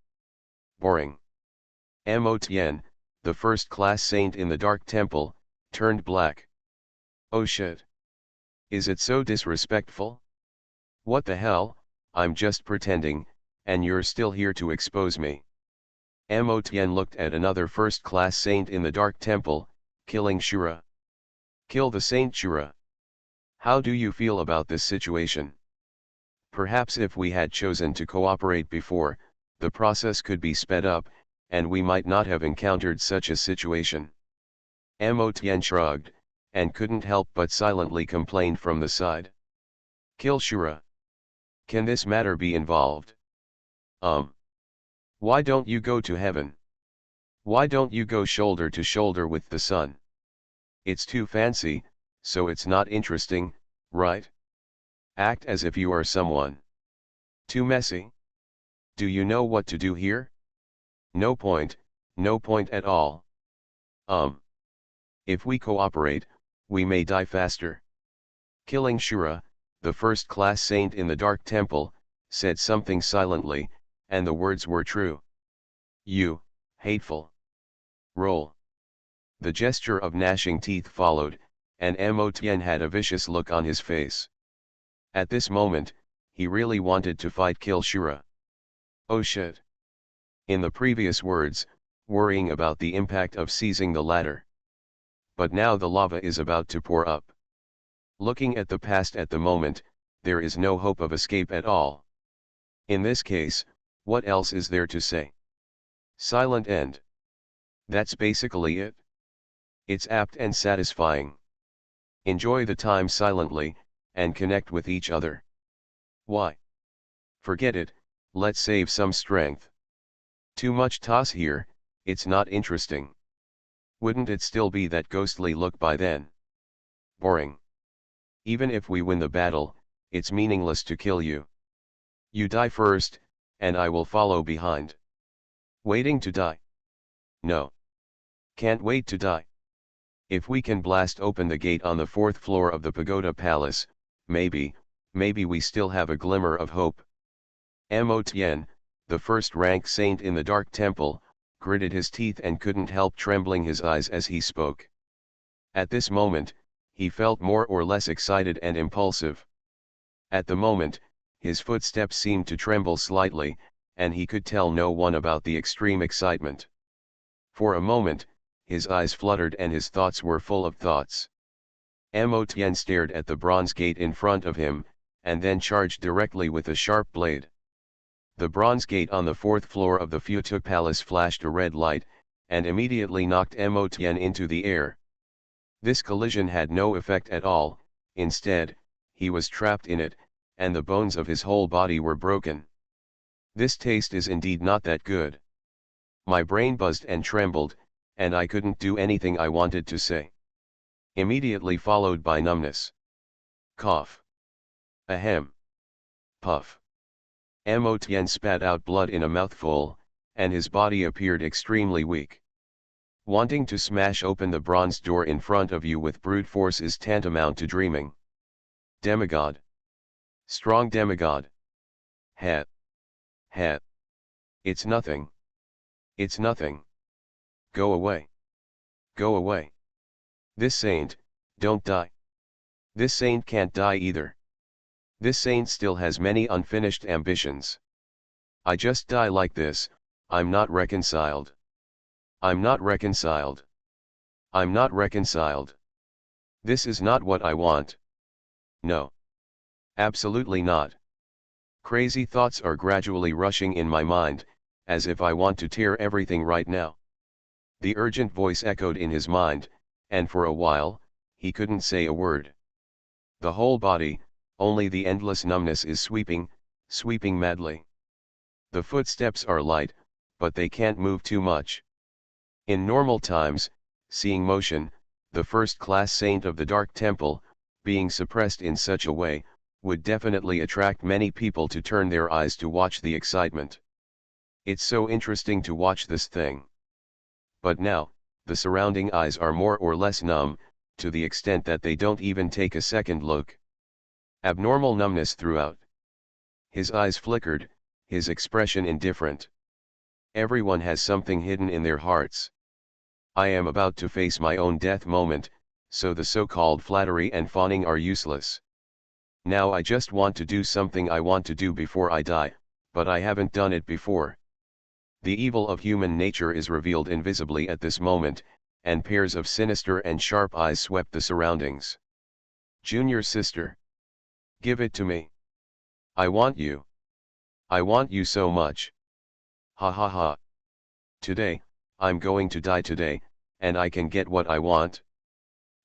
Boring. Mo Tien, the first-class saint in the Dark Temple, turned black. Oh shit. Is it so disrespectful? What the hell, I'm just pretending, and you're still here to expose me. Mo Tien looked at another first-class saint in the Dark Temple, killing Shura. Kill the Saint Shura. How do you feel about this situation? Perhaps if we had chosen to cooperate before, the process could be sped up, and we might not have encountered such a situation. Mo Tien shrugged, and couldn't help but silently complain from the side. Kill Shura. Can this matter be involved? Why don't you go to heaven? Why don't you go shoulder to shoulder with the sun? It's too fancy, so it's not interesting, right? Act as if you are someone. Too messy? Do you know what to do here? No point at all. If we cooperate, we may die faster. Killing Shura, the first-class saint in the Dark Temple, said something silently, and the words were true. You, hateful. Roll. The gesture of gnashing teeth followed, and Mo Tien had a vicious look on his face. At this moment, he really wanted to fight Kill Shura. Oh shit. In the previous words, worrying about the impact of seizing the ladder. But now the lava is about to pour up. Looking at the past at the moment, there is no hope of escape at all. In this case, what else is there to say? Silent end. That's basically it. It's apt and satisfying. Enjoy the time silently, and connect with each other. Why? Forget it, let's save some strength. Too much toss here, it's not interesting. Wouldn't it still be that ghostly look by then? Boring. Even if we win the battle, it's meaningless to kill you. You die first, and I will follow behind. Waiting to die? No. Can't wait to die. If we can blast open the gate on the 4th floor of the Pagoda Palace, maybe we still have a glimmer of hope. Mo Tien, the first-rank saint in the Dark Temple, gritted his teeth and couldn't help trembling his eyes as he spoke. At this moment, he felt more or less excited and impulsive. At the moment, his footsteps seemed to tremble slightly, and he could tell no one about the extreme excitement. For a moment, his eyes fluttered and his thoughts were full of thoughts. Mo Tien stared at the bronze gate in front of him, and then charged directly with a sharp blade. The bronze gate on the 4th floor of the Futuk Palace flashed a red light, and immediately knocked Mo Tien into the air. This collision had no effect at all, instead, he was trapped in it, and the bones of his whole body were broken. This taste is indeed not that good. My brain buzzed and trembled, and I couldn't do anything I wanted to say. Immediately followed by numbness. Cough. Ahem. Puff. Mo Tien spat out blood in a mouthful, and his body appeared extremely weak. Wanting to smash open the bronze door in front of you with brute force is tantamount to dreaming. Demigod. Strong demigod. Het. Het. It's nothing. It's nothing. Go away. Go away. This saint, don't die. This saint can't die either. This saint still has many unfinished ambitions. I just die like this, I'm not reconciled. I'm not reconciled. I'm not reconciled. This is not what I want. No. Absolutely not. Crazy thoughts are gradually rushing in my mind, as if I want to tear everything right now. The urgent voice echoed in his mind, and for a while, he couldn't say a word. The whole body, only the endless numbness is sweeping madly. The footsteps are light, but they can't move too much. In normal times, seeing motion, the first-class saint of the Dark Temple, being suppressed in such a way, would definitely attract many people to turn their eyes to watch the excitement. It's so interesting to watch this thing. But now, the surrounding eyes are more or less numb, to the extent that they don't even take a second look. Abnormal numbness throughout. His eyes flickered, his expression indifferent. Everyone has something hidden in their hearts. I am about to face my own death moment, so the so-called flattery and fawning are useless. Now I just want to do something I want to do before I die, but I haven't done it before. The evil of human nature is revealed invisibly at this moment, and pairs of sinister and sharp eyes swept the surroundings. Junior sister. Give it to me. I want you. I want you so much. Ha ha ha. Today, I'm going to die today, and I can get what I want.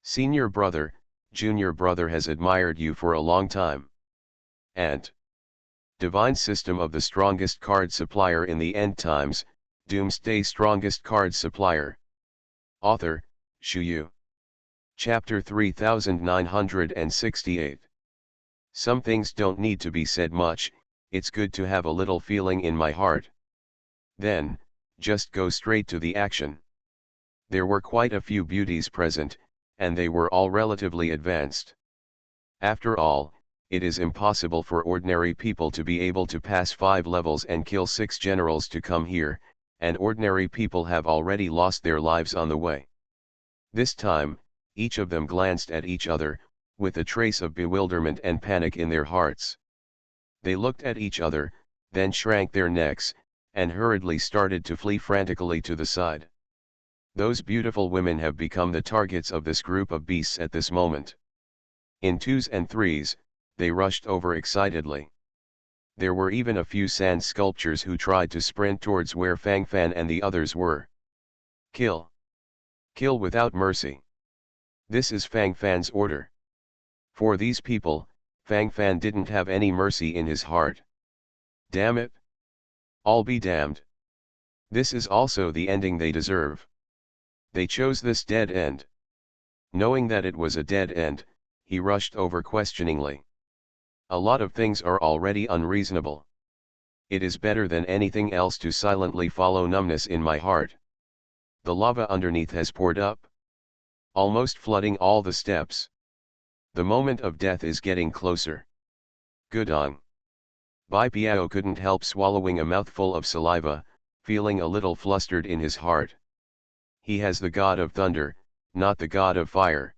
Senior brother, junior brother has admired you for a long time. And divine system of the strongest card supplier in the end times, Doomsday strongest card supplier. Author, Shu Yu. Chapter 3968. Some things don't need to be said much, it's good to have a little feeling in my heart. Then, just go straight to the action. There were quite a few beauties present, and they were all relatively advanced. After all, it is impossible for ordinary people to be able to pass 5 levels and kill 6 generals to come here, and ordinary people have already lost their lives on the way. This time, each of them glanced at each other, with a trace of bewilderment and panic in their hearts. They looked at each other, then shrank their necks, and hurriedly started to flee frantically to the side. Those beautiful women have become the targets of this group of beasts at this moment. In twos and threes, they rushed over excitedly. There were even a few sand sculptures who tried to sprint towards where Fang Fan and the others were. Kill. Kill without mercy. This is Fang Fan's order. For these people, Fang Fan didn't have any mercy in his heart. Damn it. All be damned. This is also the ending they deserve. They chose this dead end. Knowing that it was a dead end, he rushed over questioningly. A lot of things are already unreasonable. It is better than anything else to silently follow numbness in my heart. The lava underneath has poured up, almost flooding all the steps. The moment of death is getting closer. Gudong. Bai Piao couldn't help swallowing a mouthful of saliva, feeling a little flustered in his heart. He has the god of thunder, not the god of fire.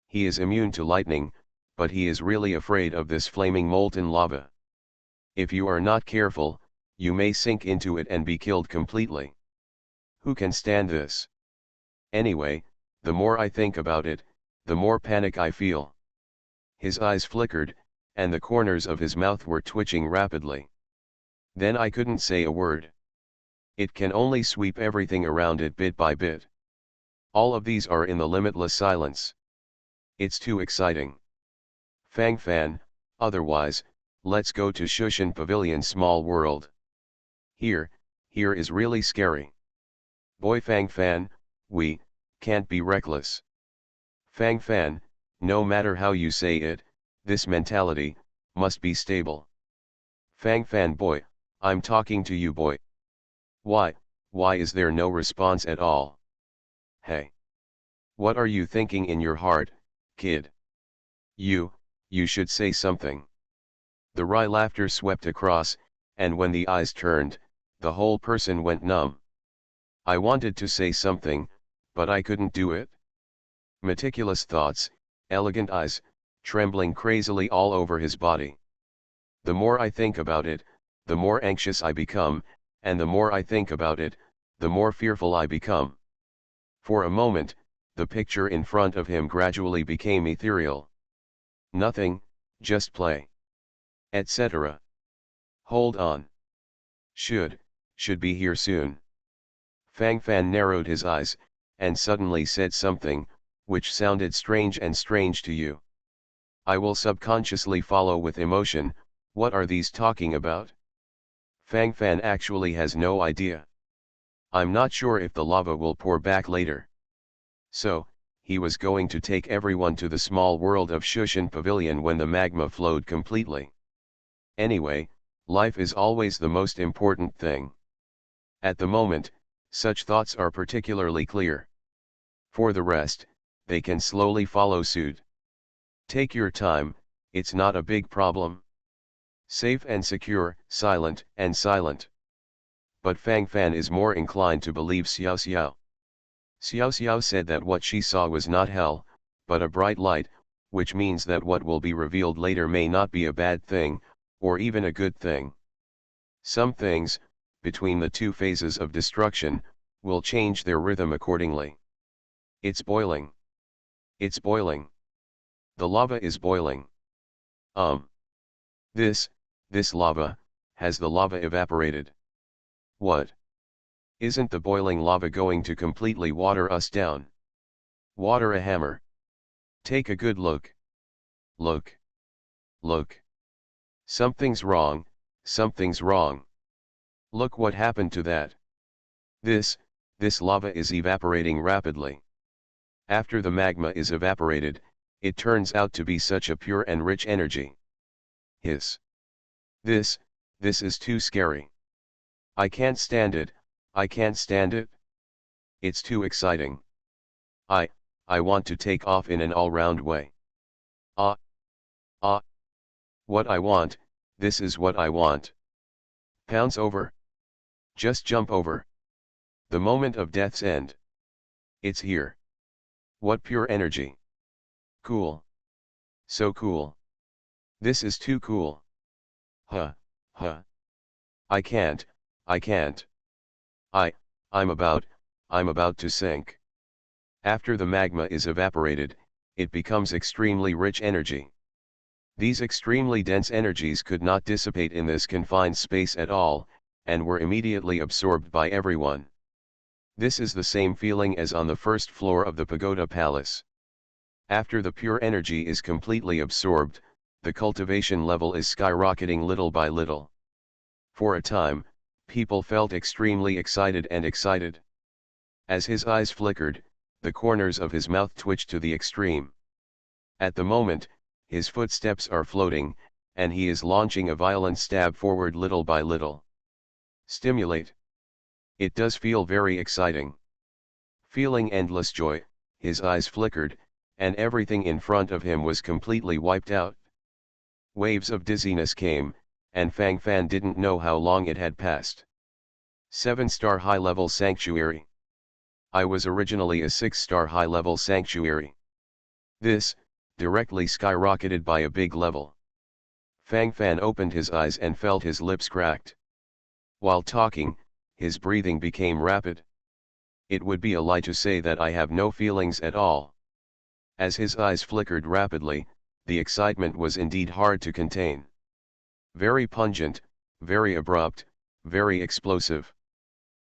He is immune to lightning, but he is really afraid of this flaming molten lava. If you are not careful, you may sink into it and be killed completely. Who can stand this? Anyway, the more I think about it, the more panic I feel. His eyes flickered, and the corners of his mouth were twitching rapidly. Then I couldn't say a word. It can only sweep everything around it bit by bit. All of these are in the limitless silence. It's too exciting. Fang Fan, otherwise, let's go to Shushan Pavilion Small World. Here is really scary. Boy Fang Fan, we can't be reckless. Fang Fan, no matter how you say it, this mentality must be stable. Fang Fan boy, I'm talking to you boy. Why is there no response at all? Hey. What are you thinking in your heart, kid? You should say something. The wry laughter swept across, and when the eyes turned, the whole person went numb. I wanted to say something, but I couldn't do it. Meticulous thoughts, elegant eyes, trembling crazily all over his body. The more I think about it, the more anxious I become, and the more I think about it, the more fearful I become. For a moment, the picture in front of him gradually became ethereal. Nothing, just play. Etc. Hold on. Should be here soon. Fang Fan narrowed his eyes, and suddenly said something, which sounded strange to you. I will subconsciously follow with emotion, what are these talking about? Fang Fan actually has no idea. I'm not sure if the lava will pour back later. So, he was going to take everyone to the small world of Shushan Pavilion when the magma flowed completely. Anyway, life is always the most important thing. At the moment, such thoughts are particularly clear. For the rest, they can slowly follow suit. Take your time, it's not a big problem. Safe and secure, silent and silent. But Fang Fan is more inclined to believe Xiao Xiao. Xiao Xiao said that what she saw was not hell, but a bright light, which means that what will be revealed later may not be a bad thing, or even a good thing. Some things, between the two phases of destruction, will change their rhythm accordingly. It's boiling. It's boiling. The lava is boiling. This lava, has the lava evaporated? What? Isn't the boiling lava going to completely water us down? Water a hammer. Take a good look. Look. Look. Something's wrong, something's wrong. Look what happened to that. This lava is evaporating rapidly. After the magma is evaporated, it turns out to be such a pure and rich energy. Hiss. This is too scary. I can't stand it, I can't stand it. It's too exciting. I want to take off in an all-round way. Ah. Ah. What I want, this is what I want. Pounce over. Just jump over. The moment of death's end. It's here. What pure energy. Cool. So cool. This is too cool. Huh. I can't. I'm about to sink. After the magma is evaporated, it becomes extremely rich energy. These extremely dense energies could not dissipate in this confined space at all, and were immediately absorbed by everyone. This is the same feeling as on the first floor of the pagoda palace. After the pure energy is completely absorbed, the cultivation level is skyrocketing little by little. For a time, people felt extremely excited. As his eyes flickered, the corners of his mouth twitched to the extreme. At the moment, his footsteps are floating, and he is launching a violent stab forward little by little. Stimulate. It does feel very exciting. Feeling endless joy, his eyes flickered, and everything in front of him was completely wiped out. Waves of dizziness came, and Fang Fan didn't know how long it had passed. 7-star high-level sanctuary. I was originally a 6-star high-level sanctuary. This, directly skyrocketed by a big level. Fang Fan opened his eyes and felt his lips cracked. While talking, his breathing became rapid. It would be a lie to say that I have no feelings at all. As his eyes flickered rapidly, the excitement was indeed hard to contain. Very pungent, very abrupt, very explosive.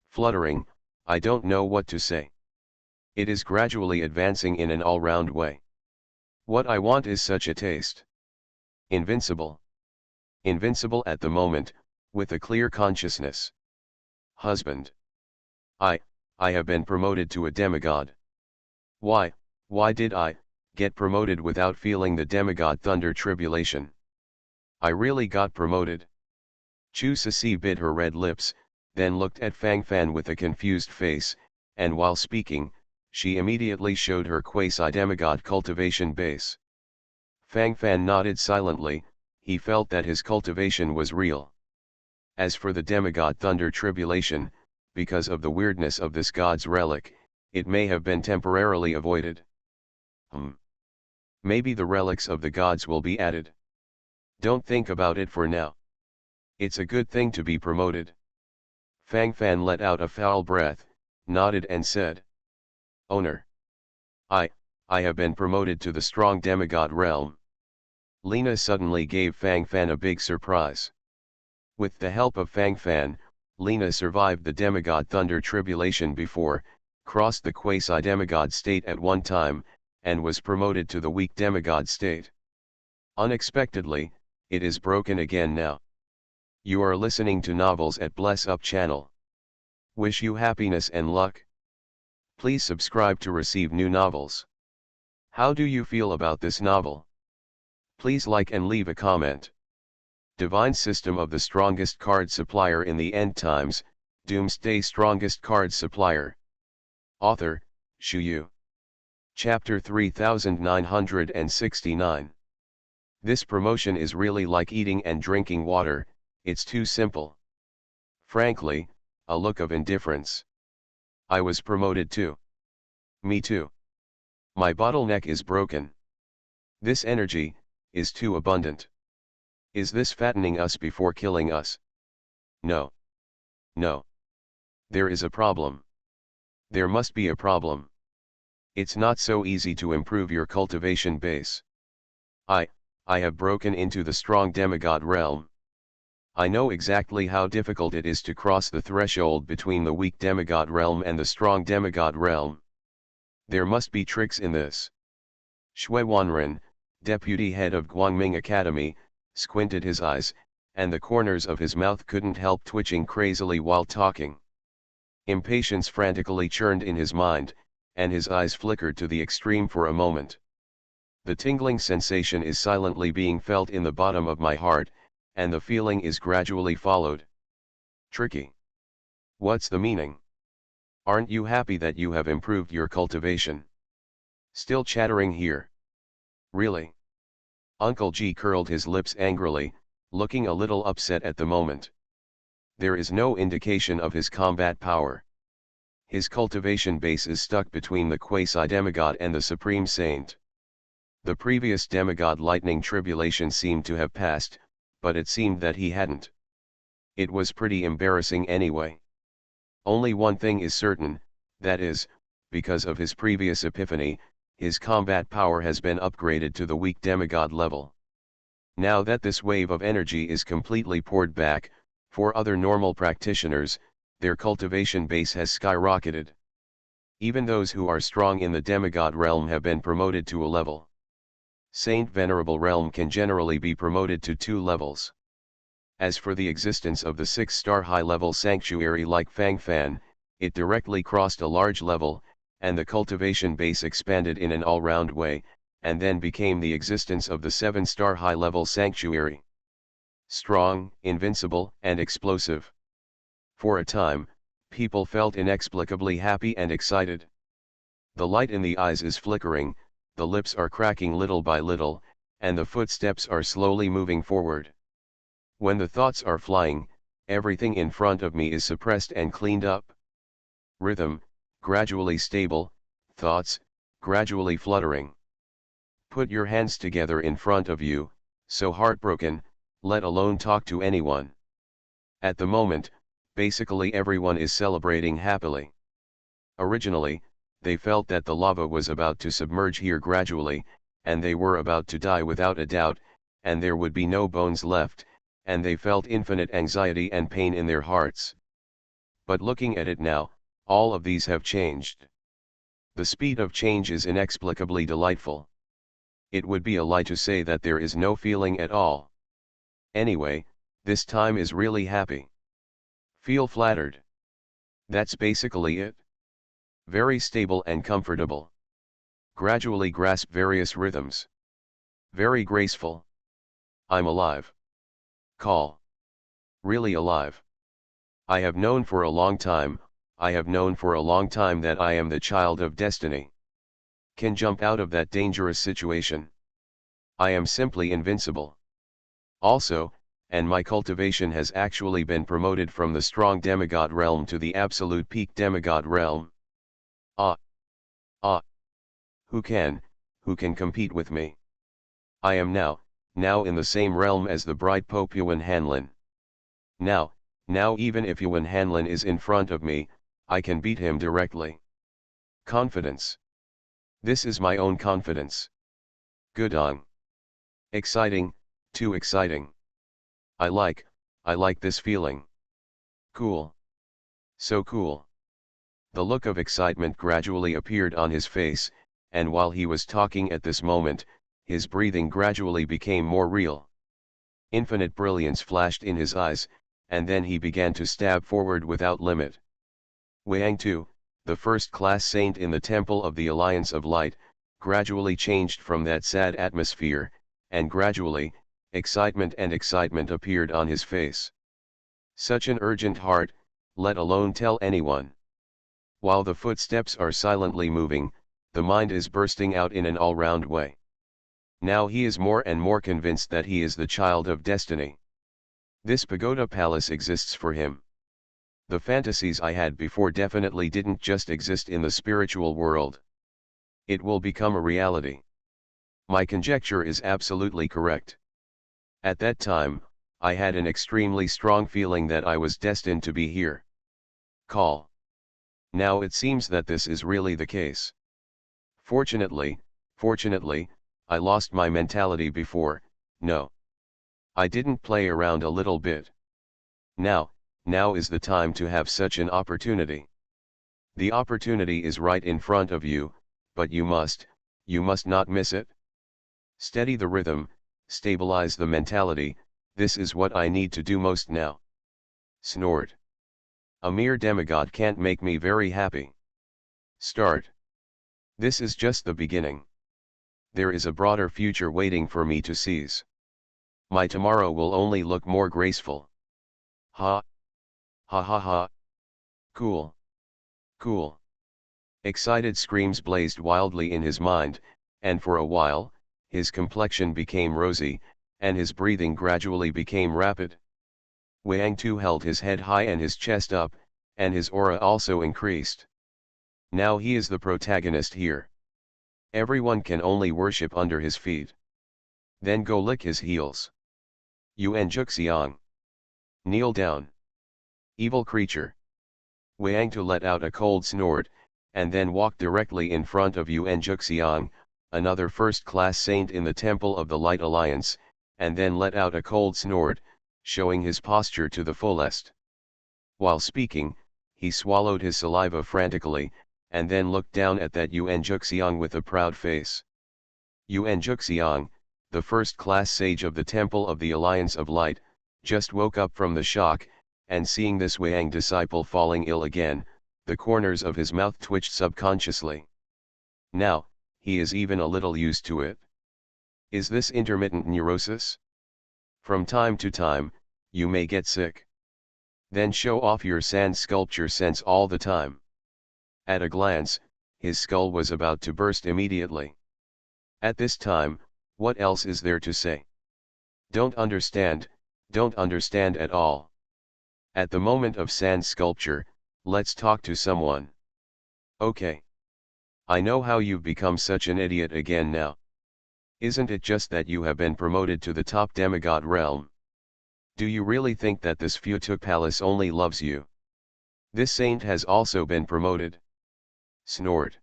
Fluttering, I don't know what to say. It is gradually advancing in an all-round way. What I want is such a taste. Invincible. Invincible at the moment, with a clear consciousness. Husband. I have been promoted to a demigod. Why did I get promoted without feeling the demigod thunder tribulation? I really got promoted. Chu Sisi bit her red lips, then looked at Fang Fan with a confused face, and while speaking, she immediately showed her quasi-demigod cultivation base. Fang Fan nodded silently, he felt that his cultivation was real. As for the demigod thunder tribulation, because of the weirdness of this god's relic, it may have been temporarily avoided. Maybe the relics of the gods will be added. Don't think about it for now. It's a good thing to be promoted. Fang Fan let out a foul breath, nodded and said, Owner. I have been promoted to the strong demigod realm. Lena suddenly gave Fang Fan a big surprise. With the help of Fang Fan, Lena survived the demigod thunder tribulation before, crossed the quasi-demigod state at one time, and was promoted to the weak demigod state. Unexpectedly, it is broken again now. You are listening to Novels at Bless Up channel. Wish you happiness and luck. Please subscribe to receive new novels. How do you feel about this novel? Please like and leave a comment. Divine System of the Strongest Card Supplier in the End Times, Doomsday Strongest Card Supplier. Author, Shu Yu. Chapter 3969. This promotion is really like eating and drinking water, it's too simple. Frankly, a look of indifference. I was promoted too. Me too. My bottleneck is broken. This energy is too abundant. Is this fattening us before killing us? No. No. There is a problem. There must be a problem. It's not so easy to improve your cultivation base. I have broken into the strong demigod realm. I know exactly how difficult it is to cross the threshold between the weak demigod realm and the strong demigod realm. There must be tricks in this. Shui Wanren, deputy head of Guangming Academy, squinted his eyes, and the corners of his mouth couldn't help twitching crazily while talking. Impatience frantically churned in his mind, and his eyes flickered to the extreme for a moment. The tingling sensation is silently being felt in the bottom of my heart, and the feeling is gradually followed. Tricky. What's the meaning? Aren't you happy that you have improved your cultivation? Still chattering here. Really? Uncle G curled his lips angrily, looking a little upset at the moment. There is no indication of his combat power. His cultivation base is stuck between the quasi-demigod and the Supreme Saint. The previous demigod lightning tribulation seemed to have passed, but it seemed that he hadn't. It was pretty embarrassing anyway. Only one thing is certain, that is, because of his previous epiphany, his combat power has been upgraded to the weak demigod level. Now that this wave of energy is completely poured back, for other normal practitioners, their cultivation base has skyrocketed. Even those who are strong in the demigod realm have been promoted to a level. Saint Venerable realm can generally be promoted to 2 levels. As for the existence of the 6-star high-level sanctuary like Fangfan, it directly crossed a large level, and the cultivation base expanded in an all-round way, and then became the existence of the 7-star high-level sanctuary. Strong, invincible, and explosive. For a time, people felt inexplicably happy and excited. The light in the eyes is flickering, the lips are cracking little by little, and the footsteps are slowly moving forward. When the thoughts are flying, everything in front of me is suppressed and cleaned up. Rhythm, gradually stable, thoughts, gradually fluttering. Put your hands together in front of you, so heartbroken, let alone talk to anyone. At the moment, basically everyone is celebrating happily. Originally, they felt that the lava was about to submerge here gradually, and they were about to die without a doubt, and there would be no bones left, and they felt infinite anxiety and pain in their hearts. But looking at it now, all of these have changed. The speed of change is inexplicably delightful. It would be a lie to say that there is no feeling at all. Anyway, this time is really happy. Feel flattered. That's basically it. Very stable and comfortable. Gradually grasp various rhythms. Very graceful. I'm alive. Call. Really alive. I have known for a long time that I am the child of destiny. Can jump out of that dangerous situation. I am simply invincible. Also, and my cultivation has actually been promoted from the strong demigod realm to the absolute peak demigod realm. Ah! Ah! Who can compete with me? I am now in the same realm as the bright Pope Yuan Hanlin. Now even if Yuan Hanlin is in front of me, I can beat him directly. Confidence. This is my own confidence. Good on. Exciting, too exciting. I like this feeling. Cool. So cool. The look of excitement gradually appeared on his face, and while he was talking at this moment, his breathing gradually became more real. Infinite brilliance flashed in his eyes, and then he began to stab forward without limit. Wang Tu, the first-class saint in the Temple of the Alliance of Light, gradually changed from that sad atmosphere, and gradually, excitement appeared on his face. Such an urgent heart, let alone tell anyone. While the footsteps are silently moving, the mind is bursting out in an all-round way. Now he is more and more convinced that he is the child of destiny. This pagoda palace exists for him. The fantasies I had before definitely didn't just exist in the spiritual world. It will become a reality. My conjecture is absolutely correct. At that time, I had an extremely strong feeling that I was destined to be here. Call. Now it seems that this is really the case. Fortunately, I lost my mentality before. No. I didn't play around a little bit. Now, now is the time to have such an opportunity. The opportunity is right in front of you, but you must not miss it. Steady the rhythm, stabilize the mentality, this is what I need to do most now. Snort. A mere demigod can't make me very happy. Start. This is just the beginning. There is a broader future waiting for me to seize. My tomorrow will only look more graceful. Ha. Ha ha ha. Cool. Cool. Excited screams blazed wildly in his mind, and for a while, his complexion became rosy, and his breathing gradually became rapid. Wang Tu held his head high and his chest up, and his aura also increased. Now he is the protagonist here. Everyone can only worship under his feet. Then go lick his heels. Yuan Juxiang. Kneel down. Evil creature. Wang Tu let out a cold snort, and then walked directly in front of Yuan Juxiang, another first-class saint in the Temple of the Light Alliance, and then let out a cold snort, showing his posture to the fullest. While speaking, he swallowed his saliva frantically, and then looked down at that Yuan Juxiang with a proud face. Yuan Juxiang, the first-class sage of the Temple of the Alliance of Light, just woke up from the shock, and seeing this Wang disciple falling ill again, the corners of his mouth twitched subconsciously. Now, he is even a little used to it. Is this intermittent neurosis? From time to time, you may get sick. Then show off your sand sculpture sense all the time. At a glance, his skull was about to burst immediately. At this time, what else is there to say? Don't understand at all. At the moment of sand sculpture, let's talk to someone. Okay. I know how you've become such an idiot again now. Isn't it just that you have been promoted to the top demigod realm? Do you really think that this Futuk Palace only loves you? This saint has also been promoted. Snort.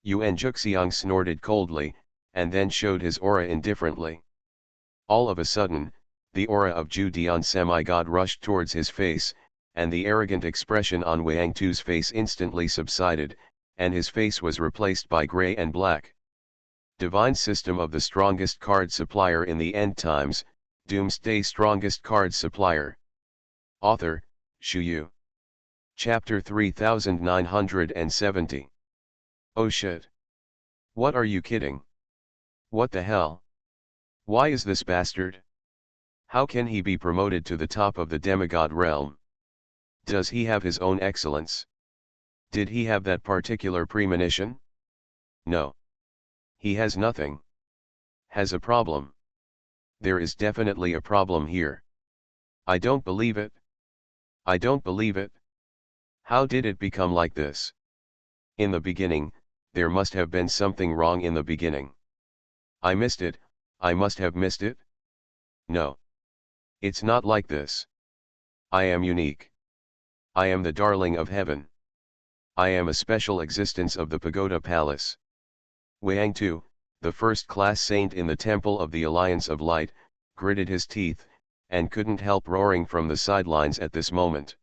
Yuan Juxiang snorted coldly, and then showed his aura indifferently. All of a sudden, the aura of Zhu Dian semi-god rushed towards his face, and the arrogant expression on Wang Tu's face instantly subsided, and his face was replaced by gray and black. Divine System of the Strongest Card Supplier in the End Times, Doomsday Strongest Card Supplier. Author, Shu Yu. Chapter 3970. Oh shit. What are you kidding? What the hell? Why is this bastard? How can he be promoted to the top of the demigod realm? Does he have his own excellence? Did he have that particular premonition? No. He has nothing. Has a problem. There is definitely a problem here. I don't believe it. I don't believe it. How did it become like this? In the beginning, there must have been something wrong in the beginning. I missed it, I must have missed it. No. It's not like this. I am unique. I am the darling of heaven. I am a special existence of the Pagoda Palace. Wang Tu, the first-class saint in the Temple of the Alliance of Light, gritted his teeth, and couldn't help roaring from the sidelines at this moment.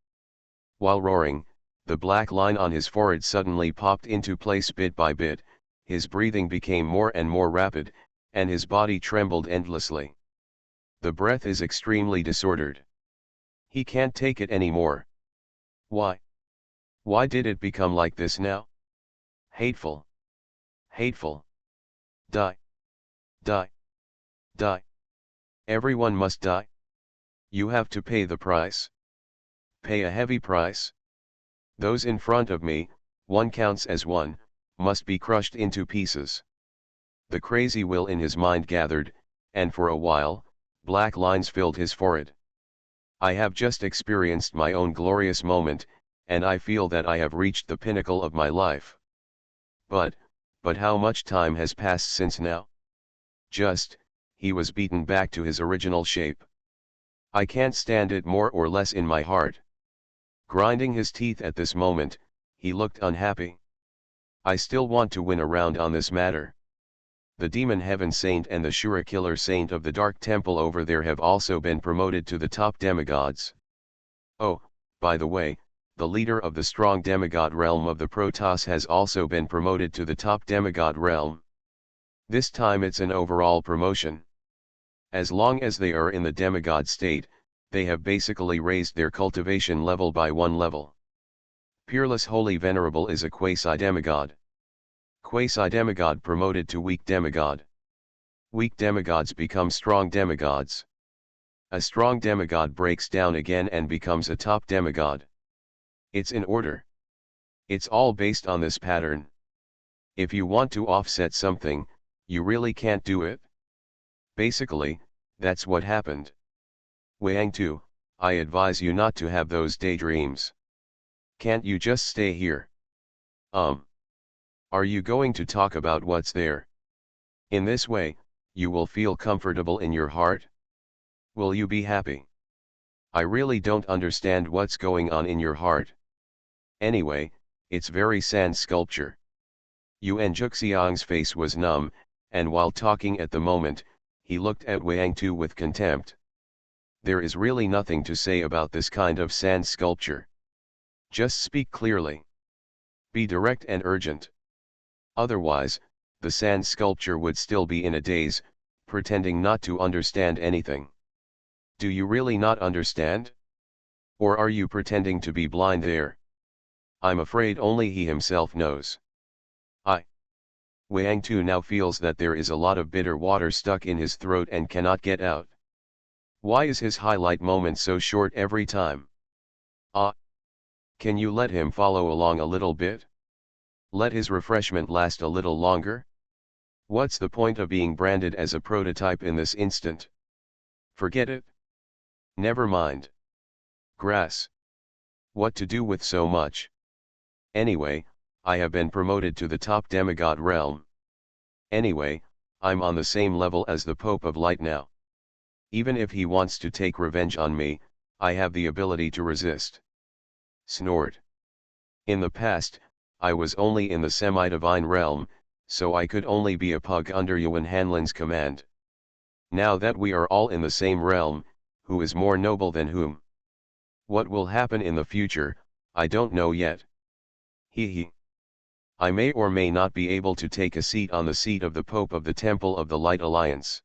While roaring, the black line on his forehead suddenly popped into place bit by bit, his breathing became more and more rapid, and his body trembled endlessly. The breath is extremely disordered. He can't take it anymore. Why? Why did it become like this now? Hateful. Hateful. Die. Die. Die. Everyone must die. You have to pay the price. Pay a heavy price. Those in front of me, one counts as one, must be crushed into pieces. The crazy will in his mind gathered, and for a while, black lines filled his forehead. I have just experienced my own glorious moment, and I feel that I have reached the pinnacle of my life. But how much time has passed since now? He was beaten back to his original shape. I can't stand it more or less in my heart. Grinding his teeth at this moment, he looked unhappy. I still want to win a round on this matter. The Demon Heaven Saint and the Shura Killer Saint of the Dark Temple over there have also been promoted to the top demigods. Oh, by the way, the leader of the strong demigod realm of the Protoss has also been promoted to the top demigod realm. This time it's an overall promotion. As long as they are in the demigod state, they have basically raised their cultivation level by one level. Peerless Holy Venerable is a quasi-demigod. Quasi-demigod promoted to weak demigod. Weak demigods become strong demigods. A strong demigod breaks down again and becomes a top demigod. It's in order. It's all based on this pattern. If you want to offset something, you really can't do it. Basically, that's what happened. Wang Tu, I advise you not to have those daydreams. Can't you just stay here? Are you going to talk about what's there? In this way, you will feel comfortable in your heart? Will you be happy? I really don't understand what's going on in your heart. Anyway, it's very sand sculpture. Yuan Juxiang's face was numb, and while talking at the moment, he looked at Wang Tu with contempt. There is really nothing to say about this kind of sand sculpture. Just speak clearly. Be direct and urgent. Otherwise, the sand sculpture would still be in a daze, pretending not to understand anything. Do you really not understand? Or are you pretending to be blind there? I'm afraid only he himself knows. Wang Tu now feels that there is a lot of bitter water stuck in his throat and cannot get out. Why is his highlight moment so short every time? Can you let him follow along a little bit? Let his refreshment last a little longer? What's the point of being branded as a prototype in this instant? Forget it. Never mind. Grass. What to do with so much? Anyway, I have been promoted to the top demigod realm. Anyway, I'm on the same level as the Pope of Light now. Even if he wants to take revenge on me, I have the ability to resist. Snort. In the past, I was only in the semi-divine realm, so I could only be a pug under Yuan Hanlin's command. Now that we are all in the same realm, who is more noble than whom? What will happen in the future, I don't know yet. Hee. I may or may not be able to take a seat on the seat of the Pope of the Temple of the Light Alliance.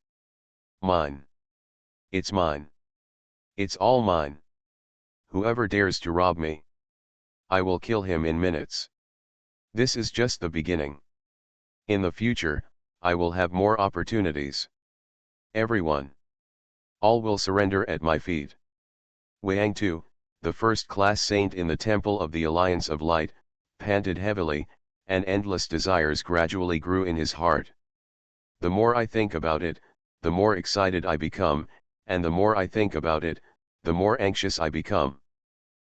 Mine. It's mine. It's all mine. Whoever dares to rob me, I will kill him in minutes. This is just the beginning. In the future, I will have more opportunities. Everyone. All will surrender at my feet. Wang Tu, the first-class saint in the Temple of the Alliance of Light, panted heavily, and endless desires gradually grew in his heart. The more I think about it, the more excited I become, and the more I think about it, the more anxious I become.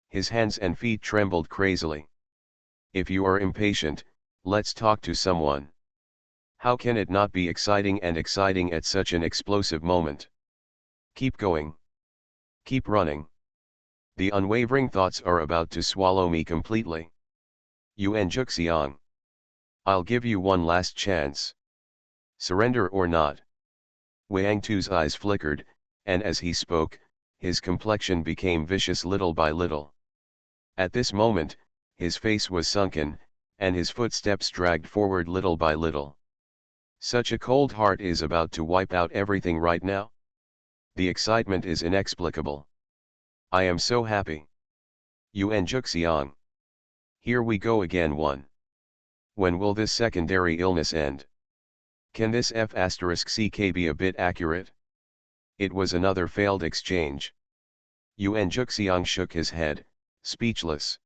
His hands and feet trembled crazily. If you are impatient, let's talk to someone. How can it not be exciting at such an explosive moment? Keep going. Keep running. The unwavering thoughts are about to swallow me completely. Yuan Juxiang. I'll give you one last chance. Surrender or not. Wang Tu's eyes flickered, and as he spoke, his complexion became vicious little by little. At this moment, his face was sunken, and his footsteps dragged forward little by little. Such a cold heart is about to wipe out everything right now. The excitement is inexplicable. I am so happy. Yuan Juxiang. Here we go again. When will this secondary illness end? Can this F***ck be a bit accurate? It was another failed exchange. Yuan Juxiang shook his head, speechless.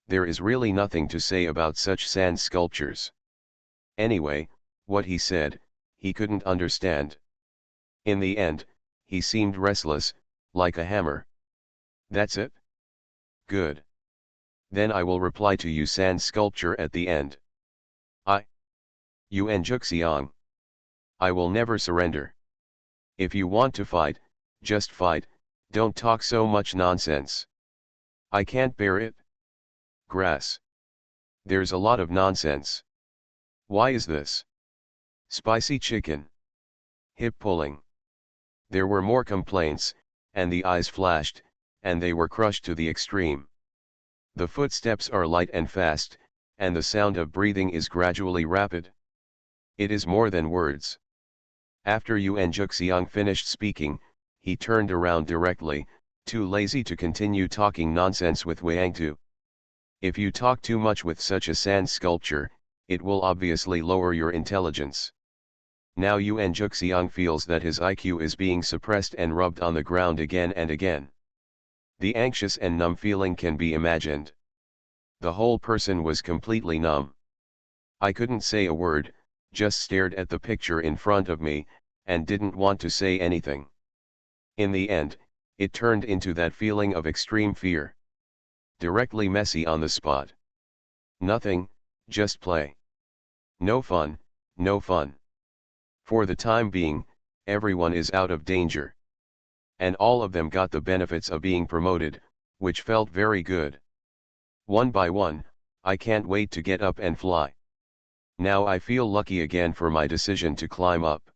There is really nothing to say about such sand sculptures. Anyway, what he said, he couldn't understand. In the end, he seemed restless, like a hammer. That's it? Good. Then I will reply to you sand sculpture at the end. Yuan Juxiang. I will never surrender. If you want to fight, just fight, don't talk so much nonsense. I can't bear it. Grass. There's a lot of nonsense. Why is this? Spicy chicken. Hip pulling. There were more complaints, and the eyes flashed, and they were crushed to the extreme. The footsteps are light and fast, and the sound of breathing is gradually rapid. It is more than words. After Yuan Juxiang finished speaking, he turned around directly, too lazy to continue talking nonsense with Wang Tu. If you talk too much with such a sand sculpture, it will obviously lower your intelligence. Now Yuan Juxiang feels that his IQ is being suppressed and rubbed on the ground again and again. The anxious and numb feeling can be imagined. The whole person was completely numb. I couldn't say a word, just stared at the picture in front of me, and didn't want to say anything. In the end, it turned into that feeling of extreme fear. Directly messy on the spot. Nothing, just play. No fun, no fun. For the time being, everyone is out of danger. And all of them got the benefits of being promoted, which felt very good. One by one, I can't wait to get up and fly. Now I feel lucky again for my decision to climb up.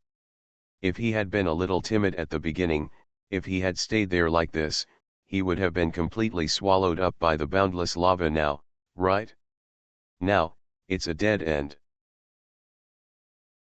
If he had been a little timid at the beginning, if he had stayed there like this, he would have been completely swallowed up by the boundless lava now, right? Now, it's a dead end.